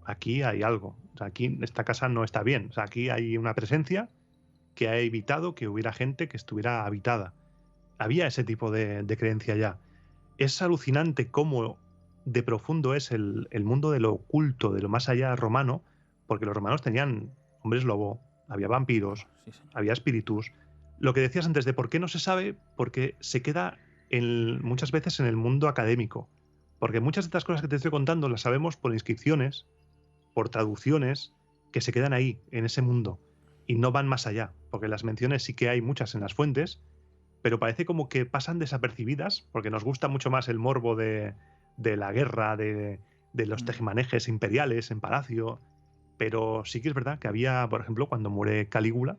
Aquí hay algo. O sea, aquí esta casa no está bien. O sea, aquí hay una presencia que ha evitado que hubiera gente que estuviera habitada. Había ese tipo de creencia ya. Es alucinante cómo de profundo es el mundo de lo oculto, de lo más allá romano, porque los romanos tenían hombres lobo, había vampiros, había espíritus. Lo que decías antes de por qué no se sabe, porque se queda muchas veces en el mundo académico. Porque muchas de estas cosas que te estoy contando las sabemos por inscripciones, por traducciones, que se quedan ahí, en ese mundo, y no van más allá, porque las menciones sí que hay muchas en las fuentes, pero parece como que pasan desapercibidas, porque nos gusta mucho más el morbo de la guerra, de los tejemanejes imperiales en palacio, pero sí que es verdad que había, por ejemplo, cuando muere Calígula,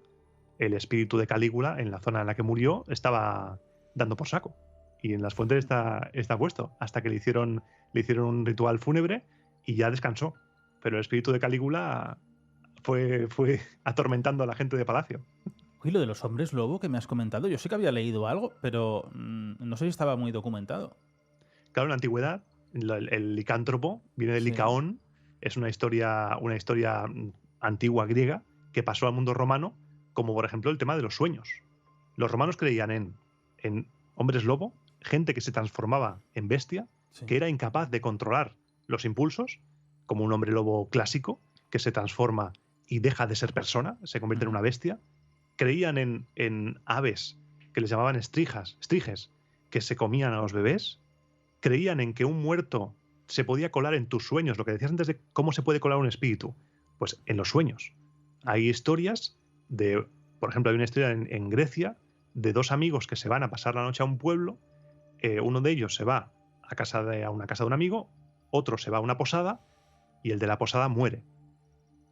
el espíritu de Calígula en la zona en la que murió estaba dando por saco. Y en las fuentes está puesto, hasta que le hicieron un ritual fúnebre y ya descansó. Pero el espíritu de Calígula fue atormentando a la gente de palacio. Oye, lo de los hombres lobo que me has comentado, yo sé que había leído algo, pero no sé si estaba muy documentado. Claro, en la antigüedad, el licántropo viene del Sí. licaón, es una historia antigua griega que pasó al mundo romano, como por ejemplo el tema de los sueños. Los romanos creían en hombres lobo, gente que se transformaba en bestia, Sí. que era incapaz de controlar los impulsos, como un hombre lobo clásico, que se transforma y deja de ser persona, se convierte en una bestia. Creían en aves que les llamaban estriges, que se comían a los bebés. Creían en que un muerto se podía colar en tus sueños, lo que decías antes de cómo se puede colar un espíritu, pues en los sueños. Hay historias por ejemplo, hay una historia en Grecia de dos amigos que se van a pasar la noche a un pueblo. Uno de ellos se va a una casa de un amigo, otro se va a una posada y el de la posada muere.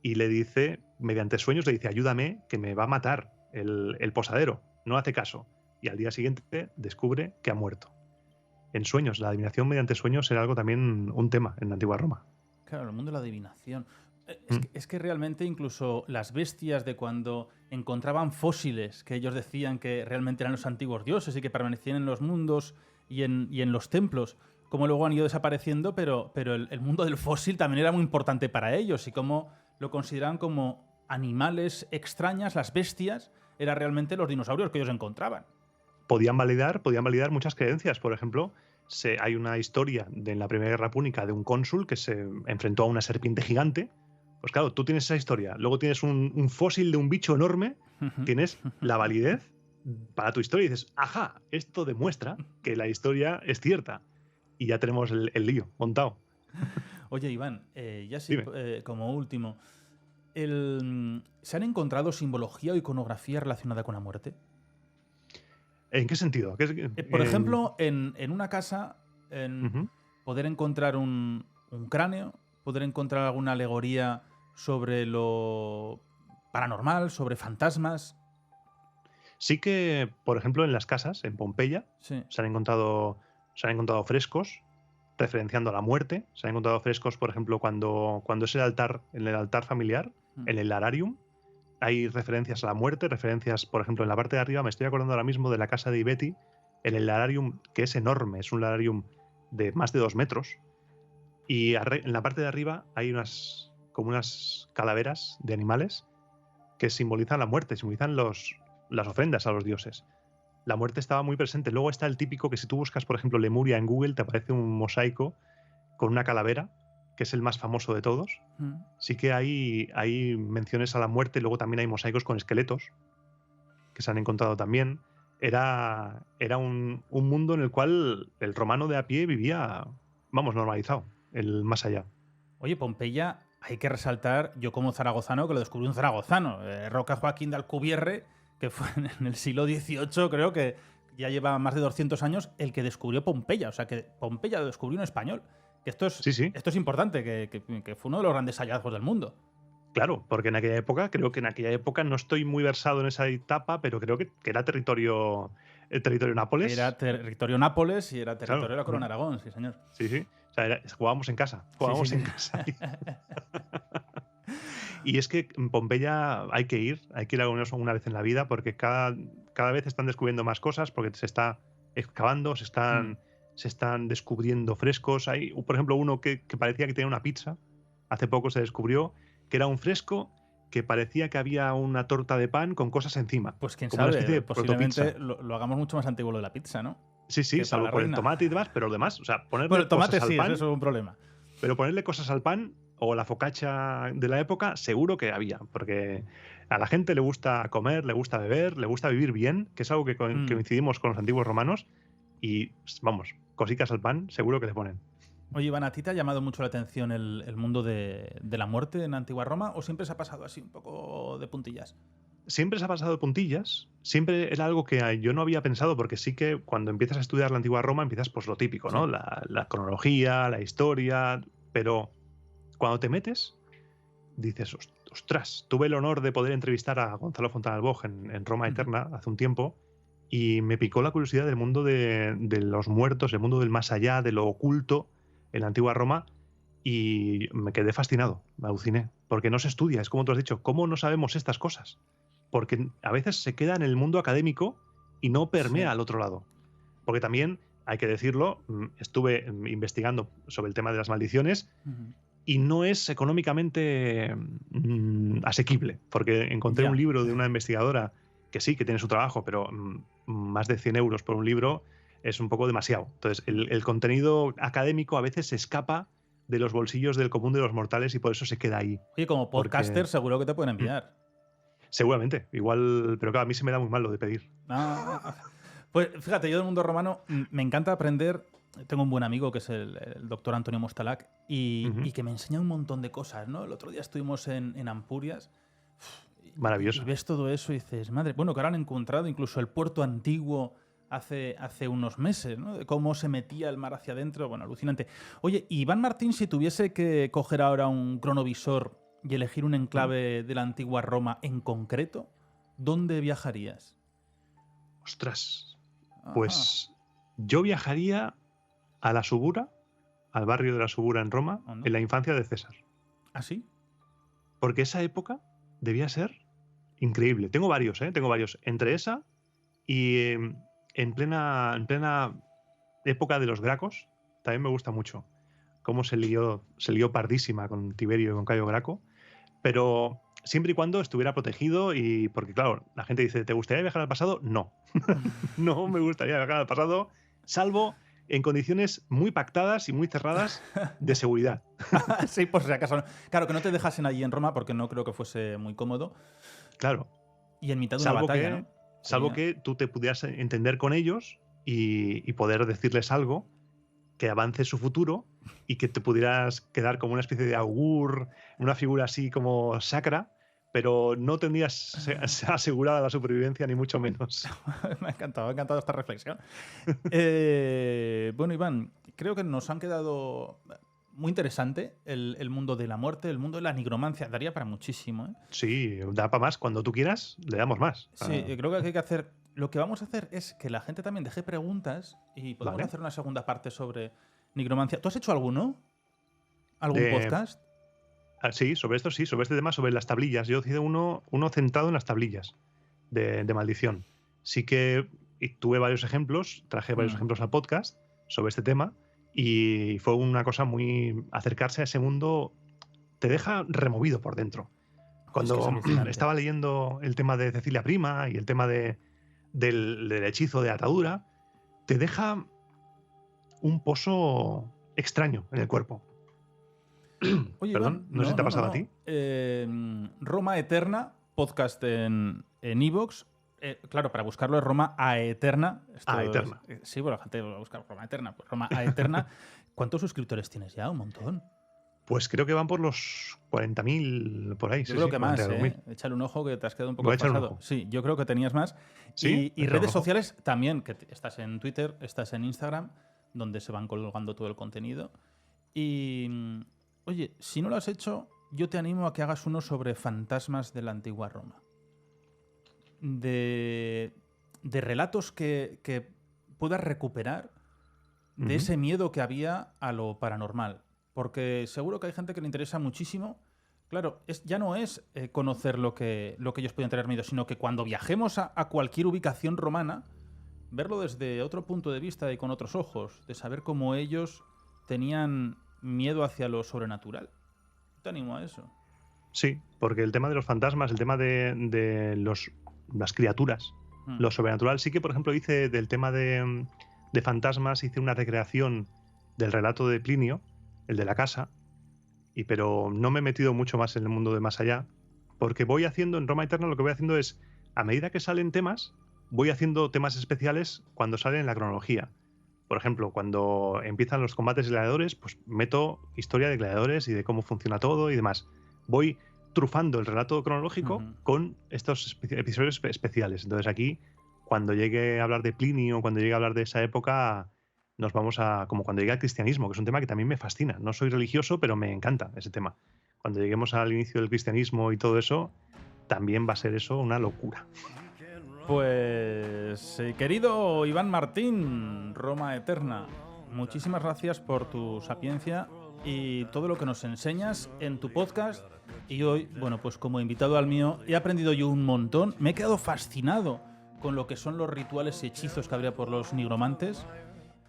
Y le dice, mediante sueños, le dice, ayúdame, que me va a matar el posadero. No hace caso. Y al día siguiente descubre que ha muerto. En sueños, la adivinación mediante sueños era algo también un tema en la antigua Roma. Claro, el mundo de la adivinación. Es que realmente incluso las bestias de cuando encontraban fósiles que ellos decían que realmente eran los antiguos dioses y que permanecían en los mundos y en los templos, como luego han ido desapareciendo, pero el mundo del fósil también era muy importante para ellos y cómo lo consideraban como animales extrañas, las bestias, eran realmente los dinosaurios que ellos encontraban. Podían validar muchas creencias. Por ejemplo, hay una historia en la Primera Guerra Púnica de un cónsul que se enfrentó a una serpiente gigante. Pues claro, tú tienes esa historia, luego tienes un fósil de un bicho enorme, tienes la validez para tu historia y dices, ajá, esto demuestra que la historia es cierta. Y ya tenemos el lío montado. Oye, Iván, ya sí, como último, ¿se han encontrado simbología o iconografía relacionada con la muerte? ¿En qué sentido? Por ejemplo, en una casa, poder encontrar un cráneo, poder encontrar alguna alegoría sobre lo paranormal, sobre fantasmas. Sí que, por ejemplo, en las casas, en Pompeya, Sí. se han encontrado frescos referenciando a la muerte. Se han encontrado frescos, por ejemplo, cuando es en el altar familiar, en el lararium, hay referencias a la muerte, referencias, por ejemplo, en la parte de arriba, me estoy acordando ahora mismo de la casa de Ibeti, en el lararium, que es enorme, es un lararium de más de 2 metros, y en la parte de arriba hay como unas calaveras de animales que simbolizan la muerte, simbolizan las ofrendas a los dioses. La muerte estaba muy presente. Luego está el típico que si tú buscas, por ejemplo, Lemuria en Google, te aparece un mosaico con una calavera, que es el más famoso de todos. Sí que hay menciones a la muerte, luego también hay mosaicos con esqueletos, que se han encontrado también. Era un mundo en el cual el romano de a pie vivía, normalizado, el más allá. Oye, Pompeya, hay que resaltar, yo como zaragozano, que lo descubrí un zaragozano, Roca Joaquín de Alcubierre, que fue en el siglo XVIII, creo que ya lleva más de 200 años, el que descubrió Pompeya. O sea, que Pompeya lo descubrió un español. Que esto es importante, que fue uno de los grandes hallazgos del mundo. Claro, porque creo que en aquella época no estoy muy versado en esa etapa, pero creo que era el territorio Nápoles. Era territorio Nápoles y era territorio de la Corona de Aragón, sí, señor. Sí. O sea, jugábamos en casa. En casa. Y es que en Pompeya hay que ir al menos una vez en la vida, porque cada vez están descubriendo más cosas, porque se está excavando, se están descubriendo frescos. Hay, por ejemplo, uno que parecía que tenía una pizza. Hace poco se descubrió que era un fresco que parecía que había una torta de pan con cosas encima. Pues quién como sabe, posiblemente lo hagamos mucho más antiguo lo de la pizza, ¿no? Sí, salvo por el tomate y demás, pero lo demás, o sea, ponerle el tomate cosas al pan, eso es un problema. Pero ponerle cosas al pan o la focaccia de la época, seguro que había, porque a la gente le gusta comer, le gusta beber, le gusta vivir bien, que es algo que coincidimos con los antiguos romanos, y vamos, cositas al pan, seguro que le ponen. Oye, Iván, ¿a ti te ha llamado mucho la atención el mundo de la muerte en Antigua Roma o siempre se ha pasado así un poco de puntillas? Siempre se ha pasado de puntillas, siempre era algo que yo no había pensado, porque sí que cuando empiezas a estudiar la Antigua Roma empiezas pues lo típico, Sí. ¿no? La cronología, la historia, pero cuando te metes dices, ostras, tuve el honor de poder entrevistar a Gonzalo Fontanalboj en Roma Eterna hace un tiempo y me picó la curiosidad del mundo de los muertos, del mundo del más allá, de lo oculto en la Antigua Roma, y me quedé fascinado, me aluciné, porque no se estudia, es como tú has dicho, ¿cómo no sabemos estas cosas? Porque a veces se queda en el mundo académico y no permea Sí. al otro lado. Porque también, hay que decirlo, estuve investigando sobre el tema de las maldiciones y no es económicamente asequible, porque encontré Ya. un libro de una investigadora que sí, que tiene su trabajo, pero más de 100 euros por un libro es un poco demasiado. Entonces, el contenido académico a veces se escapa de los bolsillos del común de los mortales y por eso se queda ahí. Oye, como podcaster seguro que te pueden enviar. Seguramente, igual, pero claro, a mí se me da muy mal lo de pedir. Pues fíjate, yo del mundo romano me encanta aprender. Tengo un buen amigo que es el doctor Antonio Mostalak y que me enseña un montón de cosas, ¿no? El otro día estuvimos en Ampurias. Maravilloso. Y ves todo eso y dices, madre, bueno, que ahora han encontrado incluso el puerto antiguo hace unos meses, ¿no? De cómo se metía el mar hacia adentro. Bueno, alucinante. Oye, Iván Martín, si tuviese que coger ahora un cronovisor y elegir un enclave de la antigua Roma en concreto, ¿dónde viajarías? Ostras. Pues yo viajaría a la Subura, al barrio de la Subura en Roma, en la infancia de César. ¿Ah, sí? Porque esa época debía ser increíble. Tengo varios, ¿eh? Tengo varios. Entre esa y en plena época de los Gracos, también me gusta mucho cómo se lió pardísima con Tiberio y con Cayo Graco, pero siempre y cuando estuviera protegido y porque, claro, la gente dice, ¿te gustaría viajar al pasado? No. No me gustaría viajar al pasado, salvo en condiciones muy pactadas y muy cerradas de seguridad. Sí, por si acaso. Claro, que no te dejasen allí en Roma porque no creo que fuese muy cómodo. Claro. Y en mitad de una batalla, ¿no? Salvo que tú te pudieras entender con ellos y poder decirles algo que avance su futuro y que te pudieras quedar como una especie de augur, una figura así como sacra, pero no tendrías asegurada la supervivencia ni mucho menos. Me ha encantado esta reflexión. Bueno, Iván, creo que nos han quedado muy interesante el mundo de la muerte, el mundo de la nigromancia. Daría para muchísimo, ¿eh? Sí, da para más. Cuando tú quieras, le damos más. Sí, creo que hay que hacer... Lo que vamos a hacer es que la gente también deje preguntas y podemos hacer una segunda parte sobre nigromancia. ¿Tú has hecho alguno? ¿Algún podcast? Sí, sobre esto sí, sobre este tema, sobre las tablillas. Yo hice uno centrado en las tablillas de maldición. Sí que tuve varios ejemplos, traje varios ejemplos al podcast sobre este tema y fue una cosa muy... Acercarse a ese mundo te deja removido por dentro. Cuando estaba leyendo el tema de Cecilia Prima y el tema del hechizo de atadura, te deja un pozo extraño en el cuerpo. Oye, perdón, Iván, no sé si te ha pasado a ti. Roma Eterna, podcast en iVoox. Claro, para buscarlo es Roma Aeterna. Aeterna. Sí, bueno, la gente va a buscar Roma Eterna. Pues Roma Aeterna. ¿Cuántos suscriptores tienes ya? Un montón. Pues creo que van por los 40.000 por ahí. Yo creo que más, Échale un ojo que te has quedado un poco pasado. Sí, yo creo que tenías más. ¿Sí? Y redes sociales también, que estás en Twitter, estás en Instagram, donde se van colgando todo el contenido. Y, oye, si no lo has hecho, yo te animo a que hagas uno sobre fantasmas de la antigua Roma. De relatos que puedas recuperar de ese miedo que había a lo paranormal. Porque seguro que hay gente que le interesa muchísimo. Claro, ya no es conocer lo que ellos pueden tener miedo, sino que cuando viajemos a cualquier ubicación romana, verlo desde otro punto de vista y con otros ojos, de saber cómo ellos tenían miedo hacia lo sobrenatural. Te animo a eso. Sí, porque el tema de los fantasmas, el tema de las criaturas, lo sobrenatural, sí que, por ejemplo, hice del tema de fantasmas, hice una recreación del relato de Plinio, el de la casa, pero no me he metido mucho más en el mundo de más allá, porque voy haciendo en Roma Eterna, lo que voy haciendo es, a medida que salen temas, voy haciendo temas especiales cuando salen en la cronología. por ejemplo, cuando empiezan los combates de gladiadores, pues meto historia de gladiadores y de cómo funciona todo y demás. Voy trufando el relato cronológico con estos episodios especiales. Entonces aquí, cuando llegue a hablar de Plinio, cuando llegue a hablar de esa época, nos vamos a... como cuando llegue al cristianismo, que es un tema que también me fascina. No soy religioso, pero me encanta ese tema. Cuando lleguemos al inicio del cristianismo y todo eso, también va a ser eso una locura. Pues, querido Iván Martín, Roma Eterna, muchísimas gracias por tu sapiencia y todo lo que nos enseñas en tu podcast. Y hoy, bueno, pues como invitado al mío, he aprendido yo un montón. Me he quedado fascinado con lo que son los rituales y hechizos que habría por los nigromantes.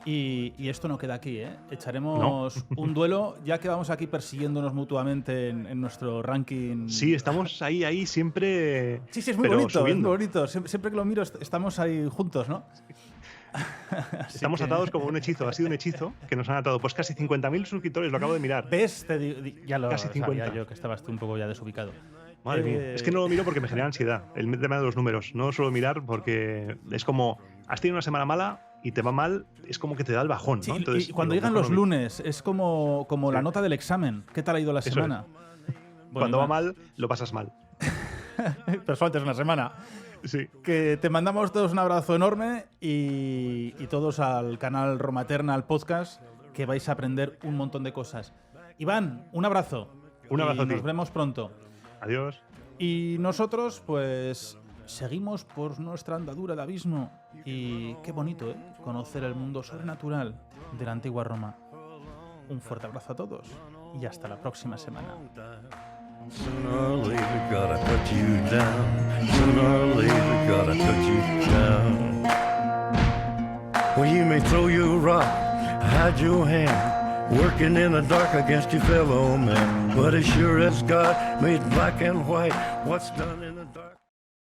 Y esto no queda aquí, ¿eh? Echaremos un duelo, ya que vamos aquí persiguiéndonos mutuamente en nuestro ranking. Sí, estamos ahí siempre. Sí, es muy bonito, es muy bonito. Siempre que lo miro estamos ahí juntos, ¿no? Estamos atados como un hechizo. Ha sido un hechizo que nos han atado. Pues casi 50.000 suscriptores, lo acabo de mirar. ¿Ves? Ya lo casi 50. sabía yo, que estabas tú un poco ya desubicado. Madre mía. Es que no lo miro porque me genera ansiedad el tema de los números. No lo suelo mirar porque es como, has tenido una semana mala y te va mal, es como que te da el bajón, ¿no? Sí, entonces, y cuando llegan los lunes, es como la nota del examen. ¿Qué tal ha ido la semana? Bueno, cuando va mal, lo pasas mal. Pero solo antes una semana. Sí. Que te mandamos todos un abrazo enorme y todos al canal Roma Eterna, al podcast, que vais a aprender un montón de cosas. Iván, un abrazo. Un abrazo a ti. Nos vemos pronto. Adiós. Y nosotros, pues, seguimos por nuestra andadura de abismo. Y qué bonito, ¿eh? Conocer el mundo sobrenatural de la antigua Roma. Un fuerte abrazo a todos y hasta la próxima semana. Sooner or later, gotta put you down. Sooner or later, gotta put you down. Well, you may throw your rock, hide your hand, working in the dark against your fellow man. But as sure as God made black and white, what's done in the dark